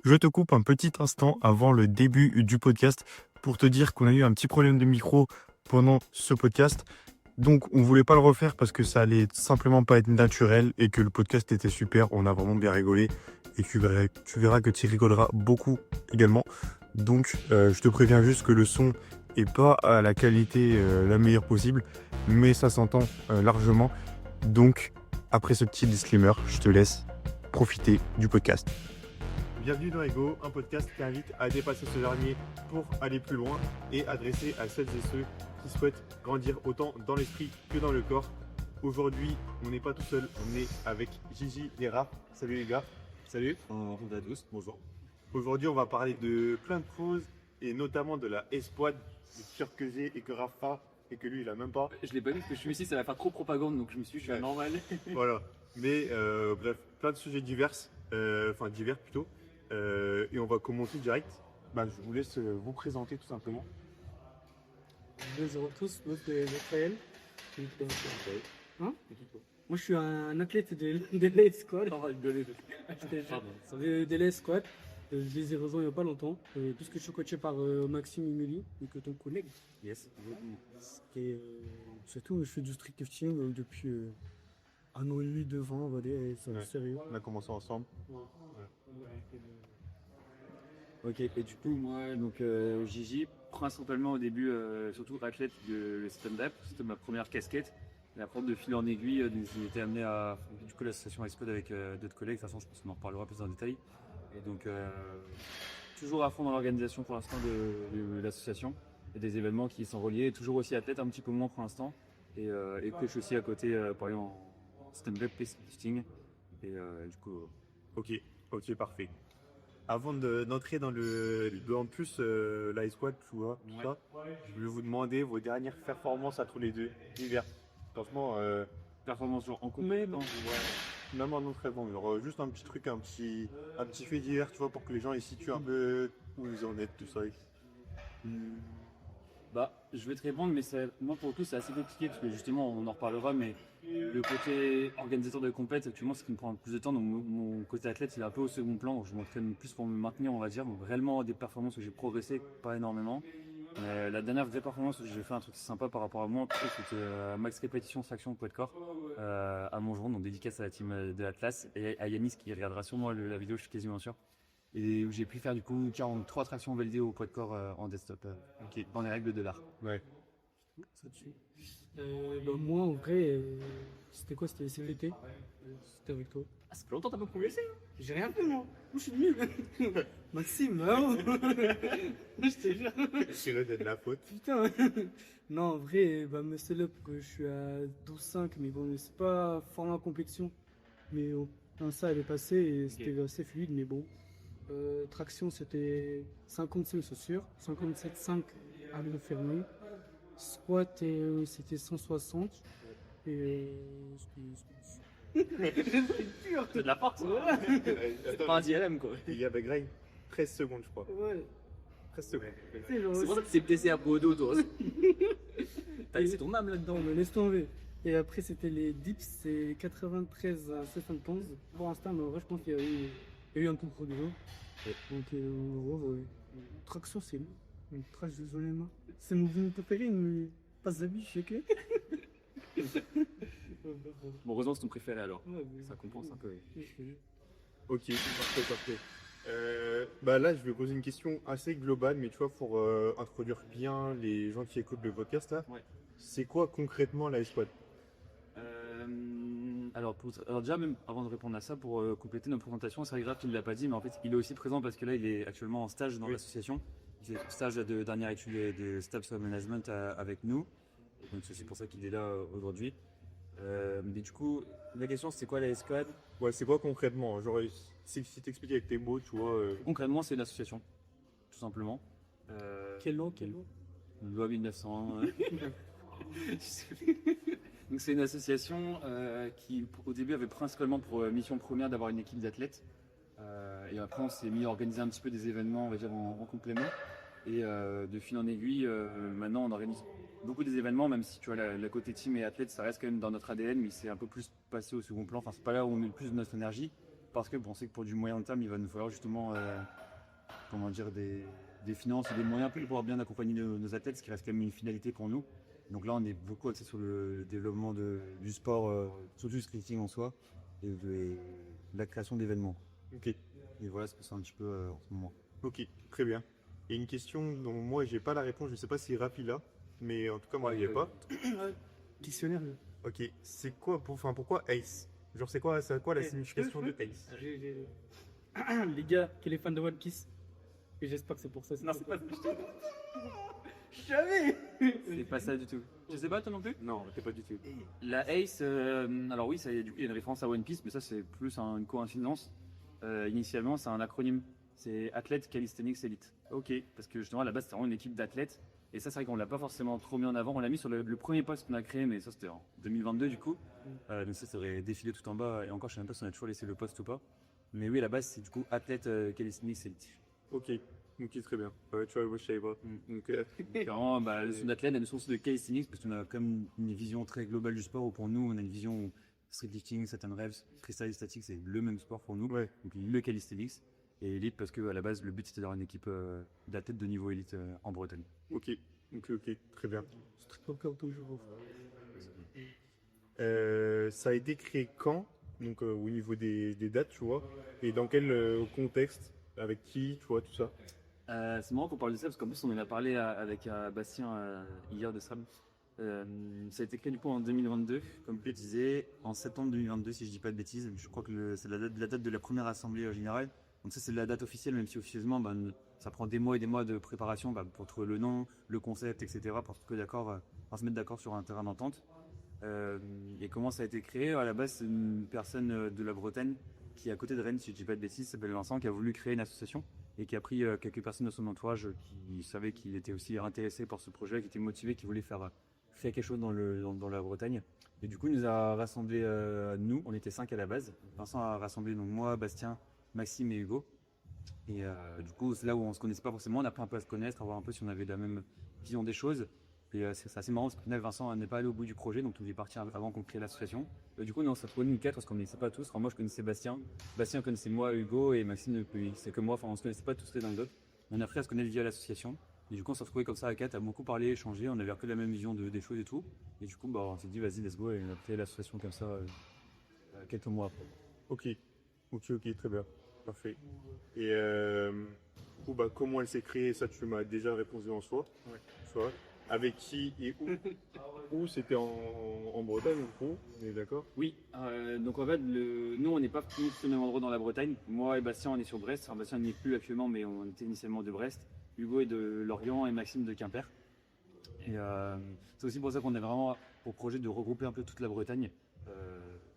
Je te coupe un petit instant avant le début du podcast pour te dire qu'on a eu un petit problème de micro pendant ce podcast. Donc, on voulait pas le refaire parce que ça allait simplement pas être naturel et que le podcast était super. On a vraiment bien rigolé et tu verras que tu rigoleras beaucoup également. Donc, je te préviens juste que le son est pas à la qualité la meilleure possible, mais ça s'entend largement. Donc, après ce petit disclaimer, je te laisse profiter du podcast. Bienvenue dans Ego, un podcast qui invite à dépasser ce dernier pour aller plus loin et adresser à celles et ceux qui souhaitent grandir autant dans l'esprit que dans le corps. Aujourd'hui, on n'est pas tout seul, on est avec Gigi et Raph. Salut les gars. Salut. Bonjour à tous, bonjour. Aujourd'hui, on va parler de plein de choses et notamment de la escouade, le t-shirt que j'ai et que Raph a et que lui il a même pas. Je l'ai pas dit parce que je suis ici, ça va faire trop propagande donc je me suis dit, je suis normal. Voilà. Mais bref, plein de sujets divers, divers plutôt. Et on va commencer direct. Je vous laisse vous présenter tout simplement. Bonjour à tous, moi c'est Raphaël. Hein Moi je suis un athlète de l'Aid Squad. On va rigoler. De l'Aid Squad. Je les ai rejoints il n'y a pas longtemps. Puisque je suis coaché par Maxime Imeli, donc ton collègue. Yes. Et c'est tout, je fais du street lifting depuis un an et demi, 2 ans, on va dire, et c'est Ouais. sérieux. On a commencé ensemble. Ok, et du coup, moi, donc Gigi, principalement au début, surtout athlète de stand-up, c'était ma première casquette. Et après, de fil en aiguille, j'ai été amené à du coup l'association iSquad avec d'autres collègues. De toute façon, je pense qu'on en reparlera plus en détail. Et donc, toujours à fond dans l'organisation pour l'instant de l'association. Et des événements qui sont reliés, toujours aussi athlète, un petit peu moins pour l'instant. Et coach aussi à côté, par exemple, en stand-up et lifting. Et du coup, Ok, parfait. Avant d'entrer dans en plus la squad, tu vois, tout Ouais. ça, je voulais vous demander vos dernières performances à tous les deux, divers. Franchement, performance genre en complet, non? même en entraînement, genre juste un petit truc, un petit fait divers, tu vois, pour que les gens ils situent un peu où ils en êtes, tout ça. Bah, je vais te répondre, mais moi pour le coup c'est assez compliqué parce que justement on en reparlera, mais le côté organisateur de compète actuellement c'est ce qui me prend le plus de temps, donc mon côté athlète il est un peu au second plan, donc je m'entraîne plus pour me maintenir on va dire, donc réellement des performances où j'ai progressé pas énormément. La dernière vraie performance où j'ai fait un truc sympa par rapport à moi, c'était max répétition faction poids de corps à Montgeron, donc dédicace à la team de l'Atlas et à Yanis qui regardera sûrement la vidéo, je suis quasiment sûr. Et où j'ai pu faire du coup 43 tractions validées au poids de corps en desktop, dans les règles de l'art. Ouais. Ça dessus. Moi en vrai, c'était quoi? C'était CVT. C'était avec toi. Ah, ça fait longtemps que t'as pas progressé, hein? J'ai rien fait moi. Moi je suis nul. Maxime, non. Je te jure. C'est le de la faute. Putain. Non, en vrai, muscle up, je suis à 12,5, mais bon, c'est pas fort en compétition. Mais ça, elle est passée et c'était assez fluide, mais bon. Traction, c'était 55, c'est sûr. 57,5 à le fermer. Squat, c'était 160. Et C'est de la force, voilà. c'est pas un DLM quoi. Il y avait Greg, 13 secondes, je crois. Ouais. 13 secondes. C'est genre- C'est pour ça que tu t'es blessé à Bordeaux toi. T'as laissé ton âme là-dedans. Non, mais laisse tomber. Et après, c'était les dips, c'est 93 à 71. Pour l'instant, mais en vrai, je pense qu'il y a eu un coup de progrès. Donc, en gros, ouais. Traction, c'est une trace de les mains. C'est mon mouvement préféré, mais pas d'avis, je sais que. Bon, heureusement c'est ton préféré alors. Ouais, mais- Ça compense un peu. Ok, parfait. Là, je vais poser une question assez globale, mais tu vois, pour introduire bien les gens qui écoutent le podcast là, Ouais. c'est quoi concrètement la squad? Alors déjà même avant de répondre à ça, pour compléter notre présentation, c'est grave qu'il ne l'a pas dit, mais en fait il est aussi présent parce que là il est actuellement en stage dans Oui. l'association. Il fait stage de dernière étude de Staff Management avec nous. Donc c'est pour ça qu'il est là aujourd'hui. Mais du coup, la question c'est quoi la SQUAD? Ouais, c'est quoi concrètement? Genre, si t'expliques avec tes mots, tu vois. Concrètement c'est une association, tout simplement. Quel nom Loi 1900. Donc c'est une association qui au début avait principalement pour mission première d'avoir une équipe d'athlètes. Et après on s'est mis à organiser un petit peu des événements on va dire en complément. Et de fil en aiguille, maintenant on organise beaucoup des événements, même si tu vois la côté team et athlète ça reste quand même dans notre ADN, mais c'est un peu plus passé au second plan. Enfin c'est pas là où on met le plus de notre énergie. parce que on sait que pour du moyen terme, il va nous falloir justement comment dire, des finances et des moyens pour pouvoir bien accompagner nos athlètes, ce qui reste quand même une finalité pour nous. Donc là, on est beaucoup axé sur le développement du sport, surtout du skating en soi, et de la création d'événements. Ok, Et voilà ce que c'est un petit peu en ce moment. ok, très bien. Et une question dont moi j'ai pas la réponse, je sais pas si Rafi l'a, mais en tout cas moi je l'ai pas. Dictionnaire. Ok, c'est quoi, pourquoi Ace? Genre c'est quoi la signification de Ace? Les gars, qui est les fans de One Piece. Et j'espère que c'est pour ça. Non, c'est pas ça. Jamais. C'est pas ça du tout. Je sais pas, toi non plus? Non, t'es pas du tout. La ACE, alors oui, ça, du coup, il y a une référence à One Piece, mais ça, c'est plus une coïncidence. Initialement, c'est un acronyme. C'est Athlète Calisthenics Elite. Ok, parce que justement, à la base, c'était vraiment une équipe d'athlètes. Et ça, c'est vrai qu'on l'a pas forcément trop mis en avant. On l'a mis sur le premier poste qu'on a créé, mais ça, c'était en 2022 du coup. Donc ça aurait défilé tout en bas. Et encore, je sais même pas si on a toujours laissé le poste ou pas. Mais oui, à la base, c'est du coup Athlète Calisthenics Elite. Ok, ok, très bien. Ouais, tu vois, moi je savais pas. Donc, Vraiment, la notion d'athlète, la notion aussi de calisthenics, parce qu'on a quand même une vision très globale du sport, où pour nous, on a une vision où street lifting, Saturn Revs, freestyle statique, c'est le même sport pour nous. ouais, Donc le calisthenics et élite, parce que à la base, le but c'était d'avoir une équipe d'athlètes de niveau élite en Bretagne. ok, très bien. Street workout toujours. Ça a été créé quand? Donc au niveau des dates, tu vois, et dans quel contexte, avec qui, tu vois, tout ça. C'est marrant qu'on parle de ça, parce qu'en plus, on en a parlé avec Bastien hier de ça. Ça a été créé du coup en 2022, comme tu disais, en septembre 2022, si je dis pas de bêtises. Je crois que c'est la date de la première assemblée générale. Donc ça, c'est la date officielle, même si officieusement, ça prend des mois et des mois de préparation pour trouver le nom, le concept, etc., pour se mettre d'accord sur un terrain d'entente. Et comment ça a été créé? À la base, c'est une personne de la Bretagne qui est à côté de Rennes, si je dis pas de bêtises, s'appelle Vincent, qui a voulu créer une association et qui a pris quelques personnes de son entourage qui savaient qu'il était aussi intéressé par ce projet, qui étaient motivés, qui voulaient faire quelque chose dans la Bretagne. Et du coup, il nous a rassemblés, nous, on était 5 à la base. Vincent a rassemblé donc moi, Bastien, Maxime et Hugo. Et du coup, c'est là où on se connaissait pas forcément, on a appris un peu à se connaître, à voir un peu si on avait la même vision des choses. Et c'est assez marrant parce que Vincent n'est pas allé au bout du projet, donc il est parti avant qu'on crée l'association. Du coup, on s'est retrouvés nous 4 parce qu'on ne connaissait pas tous. Moi, je connaissais Bastien connaissait moi, Hugo, et Maxime, c'est que moi. Enfin, on se connaissait pas tous les uns les autres. On a appris à se connaître via l'association. Et du coup, on s'est retrouvés comme ça à 4, à beaucoup parler, échanger. On avait un peu la même vision des choses et tout. Et du coup, on s'est dit, vas-y, let's go. Et on a créé l'association comme ça quelques mois après. Ok, très bien, parfait. Et du coup, comment elle s'est créée, ça tu m'as déjà répondu en soi. Ouais. Soit. Avec qui et où? Où c'était en Bretagne, du coup, on est d'accord? Oui, donc en fait, nous on n'est pas tous au même endroit dans la Bretagne. Moi et Bastien, on est sur Brest. Enfin, Bastien n'y est plus actuellement, mais on était initialement de Brest. Hugo est de Lorient et Maxime de Quimper. Et c'est aussi pour ça qu'on a vraiment pour projet de regrouper un peu toute la Bretagne,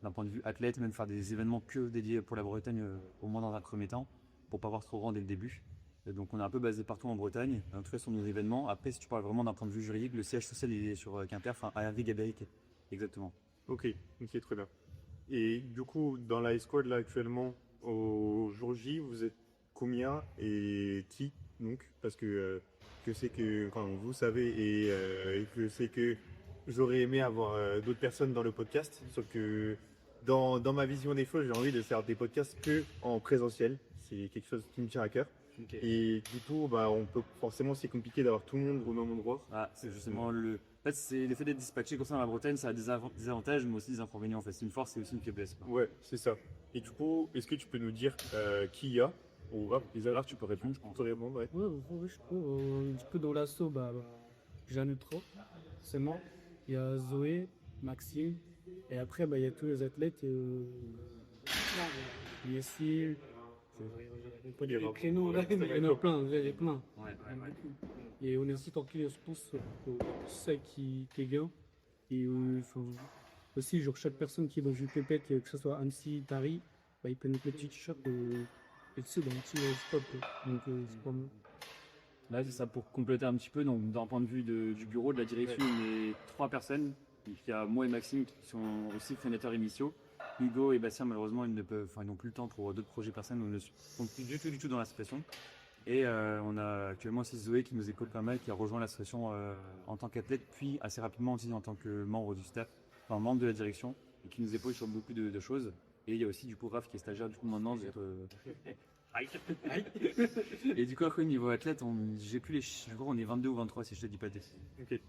d'un point de vue athlète, même faire des événements que dédiés pour la Bretagne, au moins dans un premier temps, pour pas avoir trop grand dès le début. Et donc on est un peu basé partout en Bretagne, en tout cas sur nos événements. Après, si tu parles vraiment d'un point de vue juridique, le siège social il est sur Quimper, enfin à Hervé-Gabéric, exactement. Ok, très bien. Et du coup, dans la squad là actuellement, au jour J, vous êtes combien et qui donc? Parce que c'est que quand vous savez et que c'est que j'aurais aimé avoir d'autres personnes dans le podcast, sauf que dans ma vision des choses, j'ai envie de faire des podcasts que en présentiel. C'est quelque chose qui me tient à cœur. Okay. Et du coup, on peut forcément, c'est compliqué d'avoir tout le monde au même endroit. Ah, c'est justement En fait, c'est le fait d'être dispatché comme ça dans la Bretagne, ça a des avantages, mais aussi des inconvénients. En fait, c'est une force et aussi une faiblesse. Ouais, c'est ça. Et du coup, est-ce que tu peux nous dire qui il y a au rap? Les alors tu peux répondre, je pense. Tu peux répondre, ouais. Ouais, je trouve un petit peu dans l'assaut, j'en ai trop, forcément. Il y a Zoé, Maxime, et après, il y a tous les athlètes. Yessil, pas les prénoms là, il y en a plein, il y a plein. Ouais. Et on est aussi tranquille, je pense, ça qui est bien. Et aussi, genre, chaque personne qui est dans une pépette, que ce soit Annecy, Tari, ils prennent le petit t-shirt et tu sais, dans un petit stop. Donc, c'est pas mal. Là, c'est ça pour compléter un petit peu. Donc, d'un point de vue du bureau, de la direction, on est 3 personnes. Donc, il y a moi et Maxime qui sont aussi fondateurs initiaux. Hugo et Bastien, malheureusement, ils n'ont plus le temps pour d'autres projets personnels. Ils ne sont plus du tout dans l'association. Et on a actuellement aussi Zoé qui nous écoute pas mal, qui a rejoint l'association en tant qu'athlète, puis assez rapidement aussi en tant que membre du staff, enfin membre de la direction, et qui nous épaule sur beaucoup de choses. Et il y a aussi du coup Raph qui est stagiaire du coup maintenant. Et du coup après niveau athlète, j'ai plus les chiffres, je crois qu'on est 22 ou 23 si je te dis pas de bêtises. Ok.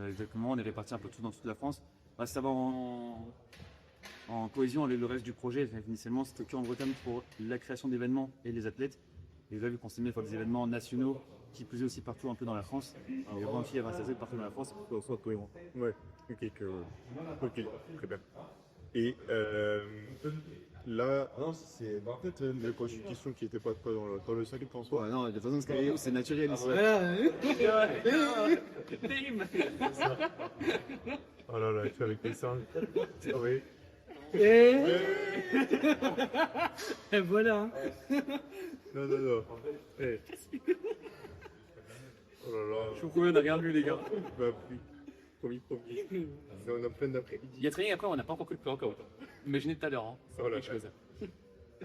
Exactement, on est répartis un peu tout dans toute la France. Bah, ça va en cohésion avec le reste du projet. Initialement c'était que en Bretagne pour la création d'événements et les athlètes. Et là vu qu'on s'est mis à faire des événements nationaux qui plus aussi partout un peu dans la France, et vraiment qui à Vincennes partout dans la France, il faut soit cohérent. Ouais. Ok, ok, très bien. Et là, non, c'est peut-être une question qui n'était pas dans le salut en soi. Ouais, non, de toute façon c'est naturel ici. Voilà. Oh là là, je suis avec les singes. Oui. Et voilà. Hein. Non, non, non. Eh. Oh là là. Je suis combien de regarde lui les gars. Bah, oui. Promis. On a plein d'après-midi. Il y a training après, on n'a pas encore coupé encore. Imaginez tout à l'heure. Hein. Oh là Quelque chose.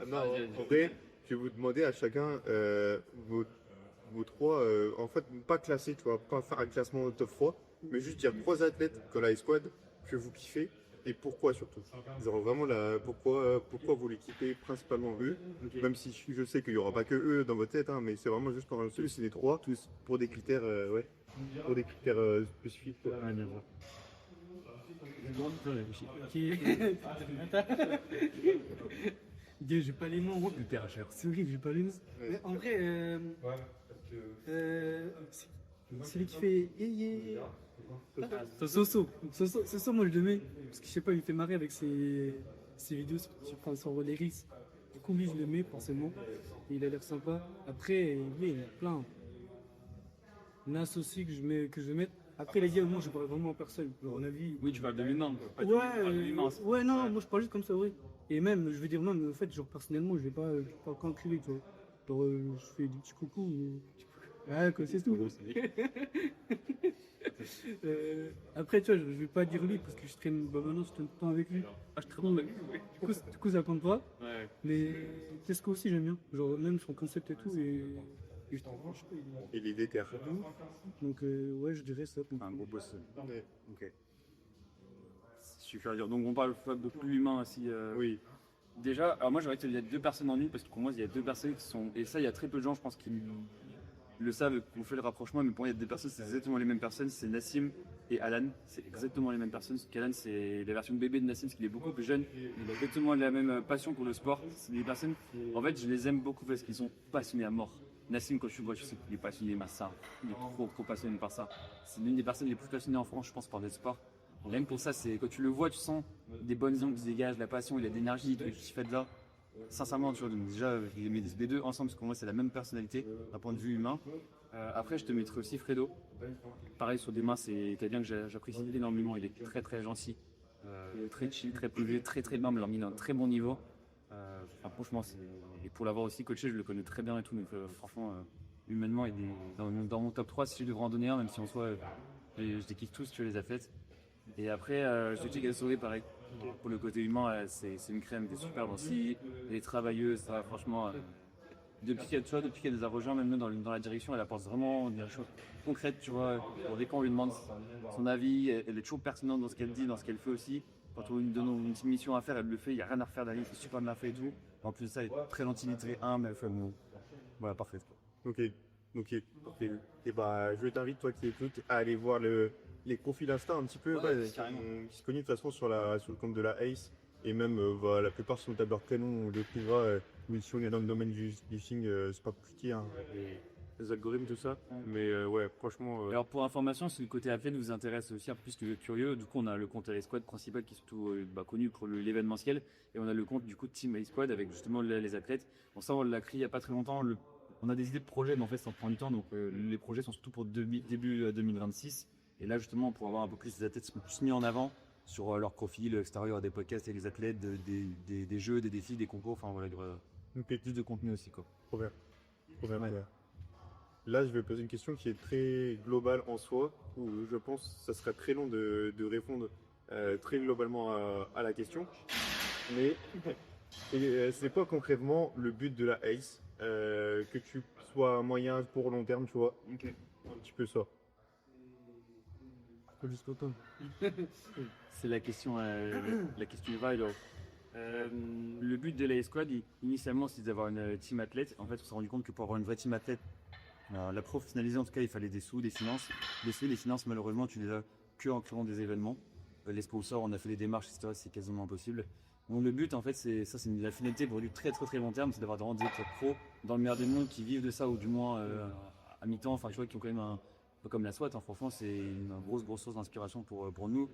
Non, en vrai, je vais vous demander à chacun vos trois, en fait, pas classer, tu vois, pas faire un classement au top 3, mais juste dire 3 athlètes que la squad que vous kiffez et pourquoi surtout. Genre vraiment pourquoi vous les kiffez principalement eux, même si je sais qu'il n'y aura pas que eux dans votre tête, hein, mais c'est vraiment juste pour celui, c'est les trois, tous pour des critères, pour des critères spécifiques. Quoi. Ouais, bien sûr. J'ai pas les noms. Hyper cher. C'est horrible, j'ai pas les noms. Mais en vrai, c'est celui qui fait Soso, moi je le mets parce que je sais pas, il me fait marrer avec ses vidéos sur les Reels. Du coup, lui je le mets forcément. Et il a l'air sympa. Après, lui il y en a plein. Nas aussi que je vais mettre. Après, les gars, moi je parle vraiment en personne. À mon avis. Oui, tu parles de l'humain. Ouais, non, moi je parle juste comme ça, ouais. Et même, je veux dire, même, en fait, genre personnellement, je vais pas qu'enculer, tu vois. Genre, je fais des petits coucous. Ouais, quoi, c'est tout. Après, tu vois, je vais pas dire lui parce que je traîne, bah maintenant je traîne tout le temps avec lui. Ah, je traîne avec lui. Du coup, ça compte pas. Ouais. Mais Tesco aussi, j'aime bien. Genre, même son concept et tout. Et je t'en range pas. Et les déterres. Donc, ouais, je dirais ça. Un gros boss. Ouais. Ok. Super dur. Donc on parle de plus humain aussi. Oui. Déjà, alors moi j'aurais dit qu'il y a 2 personnes en une parce que pour moi il y a 2 personnes qui sont. Et ça, il y a très peu de gens, je pense, qui le savent, qu'on fait le rapprochement. Mais pour moi, il y a 2 personnes, c'est exactement les mêmes personnes. C'est Nassim et Alan. C'est exactement les mêmes personnes. Alan, c'est la version bébé de Nassim parce qu'il est beaucoup plus jeune. Il a exactement la même passion pour le sport. C'est des personnes. En fait, je les aime beaucoup parce qu'ils sont passionnés à mort. Nassim, quand je vois, je sais qu'il est passionné par ça. Il est trop passionné par ça. C'est l'une des personnes les plus passionnées en France, je pense, par le sport. Rien que pour ça, c'est quand tu le vois, tu sens des bonnes ondes qui se dégagent, la passion, il a de l'énergie, tout ce qu'il fait de là. Sincèrement, tu vois, donc déjà, il met les 2 ensemble, parce que pour moi, c'est la même personnalité, d'un point de vue humain. Après, je te mettrai aussi Fredo. Pareil, sur des mains, c'est italien que j'apprécie énormément. Il est très très gentil, très chill, très posé, très très bien, mais il a mis un très bon niveau. Franchement, et pour l'avoir aussi coaché, je le connais très bien et tout, donc franchement, humainement, il est dans mon top 3 si je devrais en donner un, même si en soi, je les kiffe tous, tu vois, les athlètes. Et après, je te dis Gassoré, pareil. Pour le côté humain, c'est une crème, t'es super aussi. Elle est travailleuse, ça, franchement. Depuis qu'elle nous a rejoints, même nous, dans la direction, elle apporte vraiment des choses concrètes, tu vois. Dès qu'on lui demande son avis, elle est toujours pertinente dans ce qu'elle dit, dans ce qu'elle fait aussi. Quand on lui donne une petite mission à faire, elle le fait, il n'y a rien à refaire derrière, c'est super bien fait et tout. En plus de ça, elle est très gentille, très humble, elle fait voilà, parfait. Ok, parfait. Et bah, je t'invite, toi qui écoutes, à aller voir les profils Insta un petit peu. Ouais, carrément. Qui se connus de toute façon sur le compte de la Ace. Et même, la plupart sont tableurs prénom, on le trouvera. Mais si on est dans le domaine du lifting, c'est pas compliqué, hein, les algorithmes, tout ça. Mais ouais, franchement. Alors pour information, si le côté athlète nous intéresse aussi un peu plus que curieux, du coup on a le compte Squad principal qui est surtout connu pour l'événementiel, et on a le compte du coup de Team Squad avec justement les athlètes. Bon, ça on l'a créé il n'y a pas très longtemps. On a des idées de projets, mais en fait ça prend du temps, donc les projets sont surtout pour début 2026. Et là justement pour avoir un peu plus, les athlètes sont plus mis en avant sur leur profil extérieur, des podcasts et les athlètes, des jeux, des défis, des concours, enfin voilà, plus de contenu aussi quoi. Trop bien. Ouais. Là, je vais poser une question qui est très globale en soi, où je pense que ça serait très long de répondre très globalement à la question. Mais c'est quoi concrètement le but de la ACE, que tu sois moyen pour long terme, tu vois, un petit peu ça. Pas jusqu'au temps. C'est la question Viral. Le but de la squad, initialement, c'était d'avoir une team athlète. En fait, on s'est rendu compte que pour avoir une vraie team athlète, la professionnaliser, en tout cas, il fallait des sous, des finances. Les finances, malheureusement, tu les as que en créant des événements. Les sponsors, on a fait des démarches, etc. C'est quasiment impossible. Donc le but, en fait, c'est la finalité pour du très très très long terme, c'est d'avoir des athlètes pros dans le meilleur des mondes qui vivent de ça, ou du moins à mi-temps, enfin, tu vois, qui ont quand même un peu comme la SWAT. Hein, franchement, c'est une grosse source d'inspiration pour nous.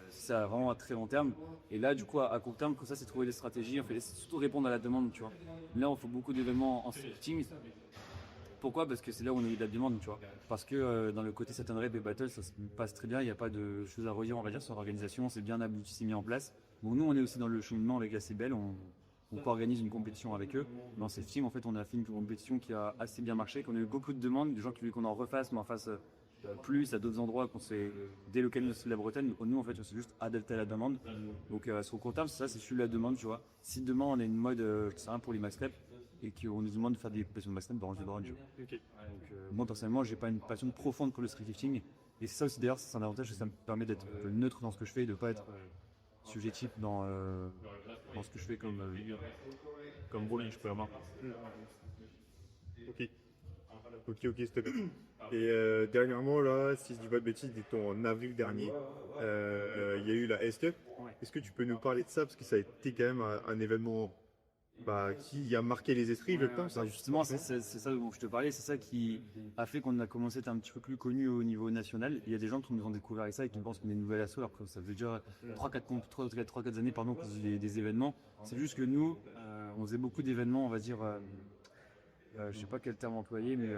C'est ça vraiment à très long terme. Et là, du coup, à court terme, ça, c'est trouver des stratégies. On fait surtout répondre à la demande, tu vois. Là, on fait beaucoup d'événements en scripting. Pourquoi? Parce que c'est là où on a eu de la demande, tu vois. Parce que dans le côté Satan Rep et Battle, ça se passe très bien. Il n'y a pas de choses à redire, on va dire, sur l'organisation. C'est bien abouti, c'est mis en place. Bon, nous, on est aussi dans le cheminement avec la CBL. On co-organise une compétition avec eux. Dans ces teams, en fait, on a fait une compétition qui a assez bien marché, qu'on a eu beaucoup de demandes, des gens qui voulaient qu'on en refasse, mais en fasse plus à d'autres endroits, qu'on s'est délocalisé aussi la Bretagne. Nous, en fait, on s'est juste adapté à la demande. Donc, sur le court terme, c'est ça, c'est suivre la demande, tu vois. Si demain, on a une mode, c'est rien pour les max rep, et qu'on nous demande de faire des compétitions de max rep, on le fait dans le jeu. Ok. Donc, moi, personnellement, j'ai pas une passion profonde pour le street lifting. Et c'est ça aussi, d'ailleurs, c'est un avantage, ça me permet d'être neutre dans ce que je fais et de pas être subjectif dans ce que je fais comme rôle, je peux avoir. Ok, stop. Et dernièrement, là, si je dis pas de bêtises, dit-on en avril dernier, il y a eu la S-Cup. Ouais. Est-ce que tu peux nous parler de ça? Parce que ça a été quand même un événement qui a marqué les esprits, je pense. Bah, justement, c'est ça dont je te parlais, c'est ça qui a fait qu'on a commencé à être un petit peu plus connu au niveau national. Il y a des gens qui nous ont découvert avec ça et qui pensent qu'on est une nouvelle asso, alors que ça veut dire 3-4 années pardon, qu'on faisait des événements. C'est juste que nous, on faisait beaucoup d'événements, on va dire, je sais pas quel terme employer, mais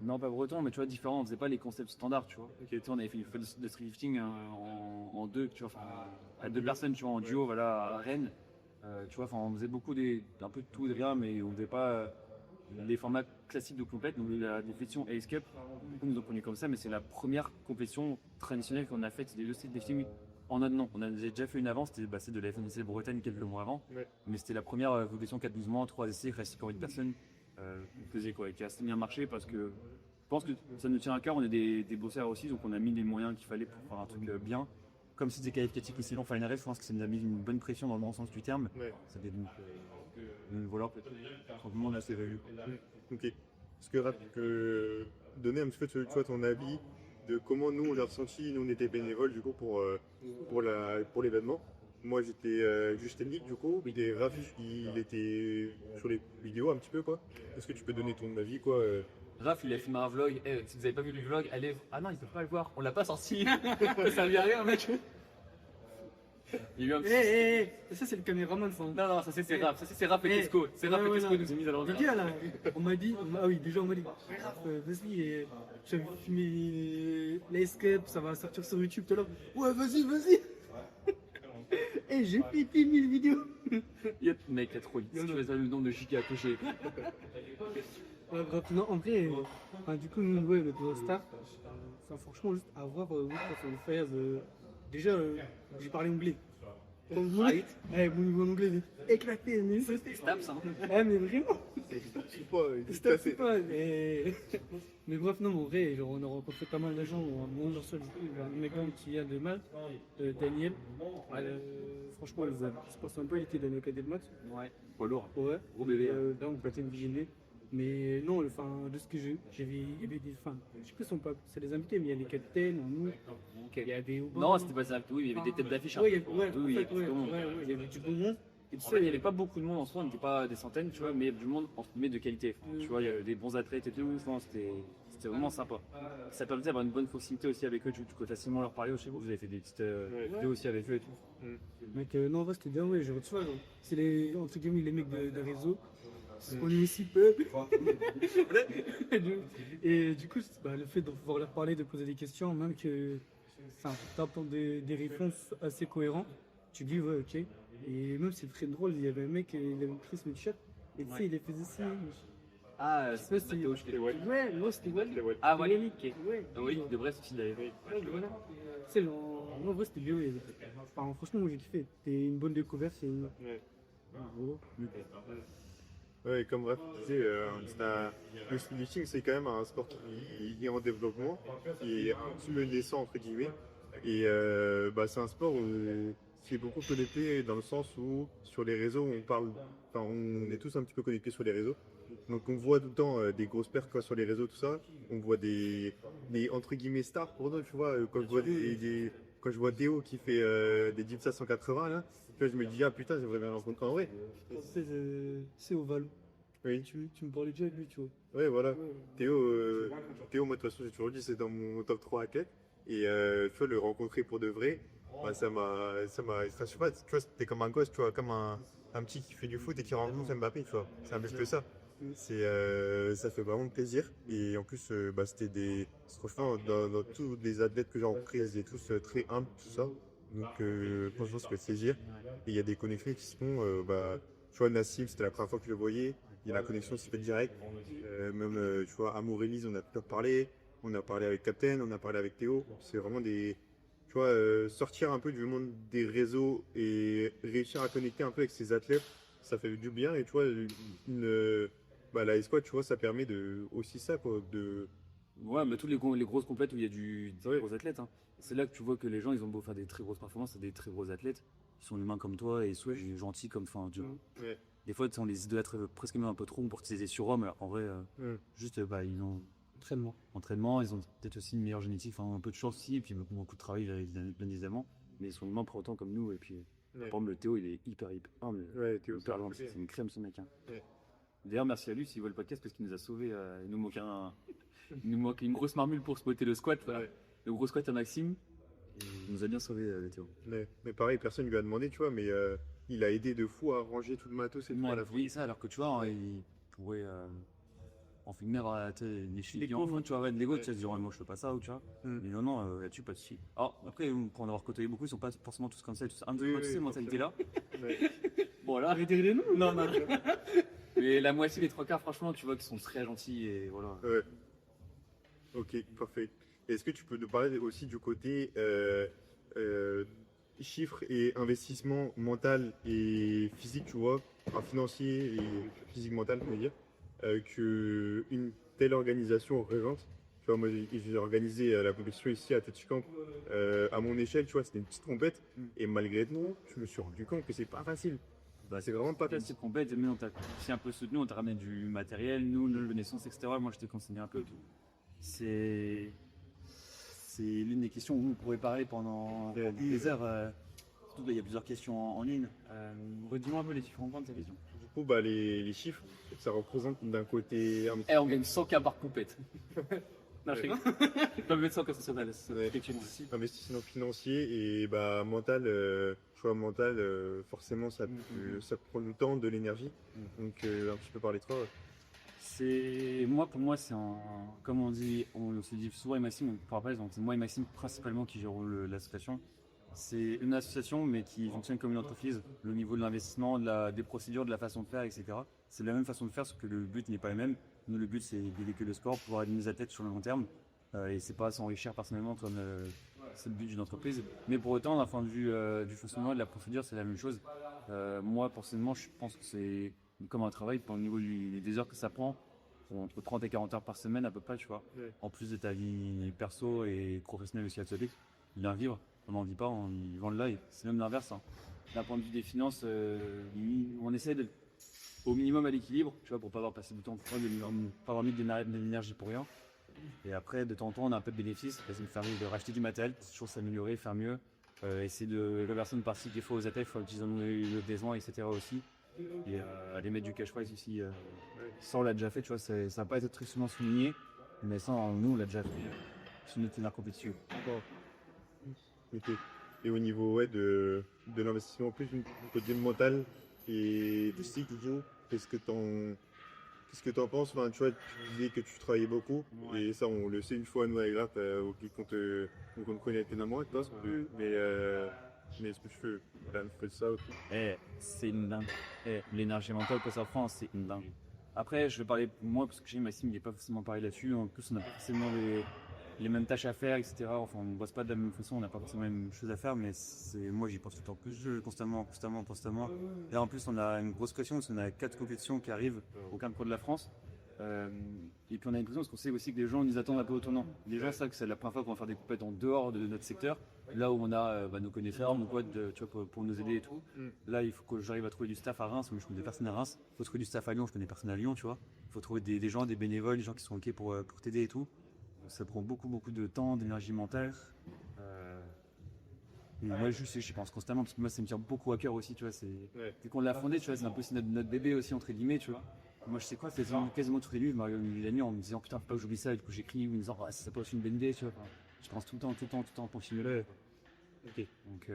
non pas breton, mais tu vois, différent. On faisait pas les concepts standards, tu vois. On avait fait de street lifting en deux, tu vois, à deux personnes, tu vois, en duo, voilà, à Rennes. Tu vois, on faisait beaucoup un peu de tout et de rien, mais on faisait pas les formats classiques de compète. Donc la compétition Ace Cup, on nous a connu comme ça, mais c'est la première compétition traditionnelle qu'on a faite. C'est des deux street lifting en un an. On a déjà fait une avant, c'était de la FNC Bretagne quelques mois avant, mais c'était la première compétition 4 mouvements, 3 essais, classique en 8 personnes. On faisait quoi, qui a assez bien marché parce que je pense que ça nous tient à cœur. On est des bosseurs aussi, donc on a mis les moyens qu'il fallait pour faire un truc bien. Comme c'était qualificatif aussi long, Final Ref, je pense que ça nous a mis une bonne pression dans le bon sens du terme. Ça fait donc voilà, franchement, on a assez réussi. Ok. Est-ce que donner un petit peu tu vois, ton avis de comment nous on l'a ressenti, nous on était bénévoles du coup pour l'événement. Moi j'étais juste technique du coup, et Raph il était sur les vidéos un petit peu quoi. Est-ce que tu peux donner ton avis quoi Raph, il a filmé un vlog. Si vous avez pas vu le vlog, allez. Ah non, ils peuvent pas le voir. On l'a pas sorti. Ça servait à rien, mec. Il y a eu un petit. Ça c'est le caméraman, ça. Non, ça c'est Raph. Ça c'est Raph et Tesco. C'est Raph et Tesco nous a mis à l'envers. Le gars là, on m'a dit, ah oui, déjà on m'a dit, Raph, vas-y, j'avais filmé l'escape, ça va sortir sur YouTube tout à l'heure. Ouais, vas-y. Et j'ai fait 10 000 vidéos. Mec, t'as trop dit. Si tu veux le nombre de chics à cocher. Ouais, bref, non, en vrai, du coup, nous, ouais, le Star, franchement, juste avoir quand on fait, déjà, j'ai parlé anglais. Mon niveau en anglais est éclaté, mais C'est Staps, hein. mais vraiment. C'est pas. Mais bref, non, en vrai, genre, on a rencontré pas mal de gens. Moi, j'en suis un mec qui vient de Malte, Daniel. Franchement, je pense un peu, il était dans le cadet de maths. Ouais, pas lourd. Ouais. Gros bébé. Donc, peut-être une vigilée. Mais non, de ce que j'ai vu, il y avait des fans. Je sais pas si c'est des invités, mais il y a les capitaines, nous. Il y avait. Non, c'était pas ça. Oui, il y avait des têtes d'affiche. Ouais, il y avait avait du bon monde. Et tout ça, il n'y avait pas beaucoup de monde en soi, on n'était pas des centaines, tu vois, mais du monde mais de qualité. Tu vois, il y avait des bons athlètes et tout, c'était vraiment sympa. Ça permettait d'avoir une bonne proximité aussi avec eux, tu peux facilement leur parler. Je sais pas, vous avez fait des petites vidéos aussi avec eux et tout. Mec, non, en vrai, c'était bien, ouais, tu vois, c'est entre guillemets, les mecs de réseau. On est aussi peu. Et du coup, le fait de pouvoir leur parler, de poser des questions, même que t'entends des réponses assez cohérentes, tu dis ouais, ok. Et même c'est très drôle, il y avait un mec, il avait pris ce t-shirt, et tu sais, il les faisait ça. Ah, c'est c'était ouais, moi c'était Wally. Ah, Wally, ok. Ouais. Oui, de Brest aussi, d'ailleurs. Voilà. Tu sais, en vrai, c'était bien. Franchement, moi j'ai kiffé. C'était une bonne découverte. Ouais, comme bref, tu disais, le speedlifting c'est quand même un sport qui est en développement, qui est un petit peu naissant entre guillemets, et c'est un sport où c'est beaucoup connecté dans le sens où sur les réseaux, on est tous un petit peu connectés sur les réseaux. Donc on voit tout le temps des grosses pertes quoi, sur les réseaux, tout ça. On voit des entre guillemets stars pour nous, tu vois. Quand je vois quand je vois Théo qui fait des dips à 180 là, tu vois, je me dis ah putain, j'aimerais bien le rencontrer en vrai. C'est au Valo. Oui. Tu me parlais déjà avec lui, tu vois. Ouais, voilà. Ouais. Théo, moi de toute façon, j'ai toujours dit c'est dans mon top 3 athlètes. Et tu vois, le rencontrer pour de vrai, bah, enfin, je sais pas, tu vois, c'était comme un gosse, tu vois, comme un petit qui fait du foot et qui rencontre Mbappé, tu vois. C'est un peu que ça. Ça fait vraiment plaisir. Et en plus, bah, franchement, dans tous les athlètes que j'ai rencontrés, ils étaient tous très humbles, tout ça. Donc, franchement, ça fait plaisir. Et il y a des connexions qui se font, bah, tu vois, Nassim, c'était la première fois que je le voyais. Il y a la connexion qui se fait direct. Même, tu vois, Amour Elise, on a pu parler. On a parlé avec Captain, on a parlé avec Théo. C'est vraiment tu vois, sortir un peu du monde des réseaux et réussir à connecter un peu avec ces athlètes, ça fait du bien. Et tu vois, la escouade, tu vois, ça permet aussi ça, quoi, Ouais, mais tous les grosses compètes où il y a des Ouais. gros athlètes, hein. C'est là que tu vois que les gens, ils ont beau faire des très grosses performances, c'est des très gros athlètes. Ils sont humains comme toi et gentils comme, enfin, Ouais. des fois, tu sais, on les idolâtre presque même un peu trop pour qu'ils étaient surhommes, alors qu'en vrai, Mm. juste, bah, ils ont Entraînement. entraînement, ils ont peut-être aussi une meilleure génétique, enfin, un peu de chance aussi, et puis beaucoup de travail, bien évidemment. Mais ils sont humains pour autant comme nous, et puis, Ouais. par exemple, le Théo, il est hyper humble, Ouais, Théo, hyper gentil, c'est une crème ce mec, hein. Ouais. D'ailleurs, merci à lui s'il voit le podcast parce qu'il nous a sauvés. Il nous manquait une grosse marmule pour spotter le squat. Voilà. Ouais. Le gros squat à Maxime. Et il nous a bien sauvés, le Théo. Mais pareil, personne lui a demandé, tu vois, mais il a aidé de fou à ranger tout le matos et tout à la fois. Oui, ça, alors que tu vois, il pourrait. En finir des chiffres en tu vois, ouais, de l'ego, tu vas te dire, ouais, moi je fais pas ça, ou tu vois. Mm. Mais non, là-dessus, pas de soucis. Alors, après, pour en avoir côtoyé beaucoup, ils sont pas forcément tous comme ça, tout ça. Un peu Oui, tu sais, oui, mentalité-là. Ouais. Bon, là. Arrêtez les noms. Non, non, non. Mais la moitié, les trois quarts, franchement, tu vois qu'ils sont très gentils et voilà. Ouais. Ok, parfait. Est-ce que tu peux nous parler aussi du côté euh, chiffres et investissement mental et physique, tu vois, enfin, financier et physique mental, je veux dire, que une telle organisation représente. Tu vois, moi, j'ai organisé la compétition ici à Tachikant. À mon échelle, tu vois, c'était une petite compète. Et malgré tout, je me suis rendu compte que c'est pas facile. Bah, C'est vraiment pas là, facile. c'est compète, mais on t'a aussi un peu soutenu, on t'a ramené du matériel, nous, le naissance, etc. Moi, je t'ai conseillé un peu tout. C'est l'une des questions où on pourrait parler pendant des heures. Surtout, il y a plusieurs questions en ligne. Redis-moi un peu les différents points de ta question. Du coup, bah, les chiffres, ça représente d'un côté On gagne 100K par compète. Non, je rigole. Je peux mettre 100 comme ça, Ouais. Investissement financier et bah, mental, choix mental, forcément ça prend du temps, de l'énergie. Donc un petit peu par les trois. Ouais. Pour moi, comme on se dit souvent et Maxime, on pourra pas, donc c'est moi et Maxime principalement qui gérons l'association. C'est une association, mais qui fonctionne comme une entreprise. Le niveau de l'investissement, des procédures, de la façon de faire, etc. C'est la même façon de faire, sauf que le but n'est pas le même. Nous, le but, c'est d'élever le sport, pouvoir aider nos athlètes sur le long terme. Et c'est pas s'enrichir personnellement comme c'est le but d'une entreprise. Mais pour autant, d'un point de vue du fonctionnement et de la procédure, c'est la même chose. Moi, personnellement, je pense que c'est comme un travail, pour le niveau des heures que ça prend, entre 30 et 40 heures par semaine à peu près, tu vois. Ouais. En plus de ta vie perso et professionnelle aussi athlétique, bien vivre. On n'en vit pas, on y vend le live. C'est même l'inverse, hein. D'un point de vue des finances, on essaie de au minimum à l'équilibre, tu vois, pour pas avoir passé du temps pour pas avoir mis de l'énergie pour rien. Et après, de temps en temps, on a un peu de bénéfices, essayer de racheter du matériel, toujours s'améliorer, faire mieux, essayer de reverser une partie des fois aux athlètes, qu'ils en ont eu le besoin, etc. aussi. Et aller mettre du cash prize ici, ça on l'a déjà fait, tu vois, ça va pas être très souvent souligné, mais ça, nous, on l'a déjà fait sur notre teneur compétitive. Ok. Et au niveau ouais, de l'investissement plus du côté mental et physique, qu'est-ce que t'en penses? Enfin, tu vois, tu disais que tu travaillais beaucoup, Ouais. et ça, on le sait une fois, nous, avec Grap, qu'on te connaît énormément, et toi, mais est-ce que tu fais ça aussi? C'est une dingue. L'énergie mentale que ça prend, c'est une dingue. Après, je vais parler pour moi, parce que chez Maxime, il n'est pas forcément pareil là-dessus. En plus, on n'a pas forcément les mêmes tâches à faire, etc. Enfin, on ne bosse pas de la même façon, on n'a pas forcément les mêmes choses à faire, mais moi, j'y pense tout le temps. Plus constamment. Et en plus, on a une grosse pression, parce qu'on a 4 compétitions qui arrivent au camp pro de la France. Et puis on a l'impression, parce qu'on sait aussi que les gens nous attendent un peu au tournant. Les gens savent que c'est la première fois qu'on va faire des compètes en dehors de notre secteur, là où on a nos connaisseurs, nos potes, tu vois, pour nous aider et tout. Là, il faut que j'arrive à trouver du staff à Reims, moi je connais personne à Reims. Il faut trouver du staff à Lyon, je connais personne à Lyon, tu vois. Il faut trouver des gens, des bénévoles, des gens qui sont ok pour t'aider et tout. Ça prend beaucoup de temps, d'énergie mentale. Et moi, je pense constamment, parce que moi, ça me tient beaucoup à cœur aussi, tu vois. Dès qu'on l'a fondé, tu vois, c'est un peu aussi notre bébé aussi, entre guillemets, tu vois. Moi, je sais quoi, c'est quasiment tous les nuits, la nuit en me disant, putain, faut pas que j'oublie ça, et du coup, j'écris, ou en me disant, ça peut être une bonne idée, tu vois. Enfin, je pense tout le temps, continuer. Ok. Donc,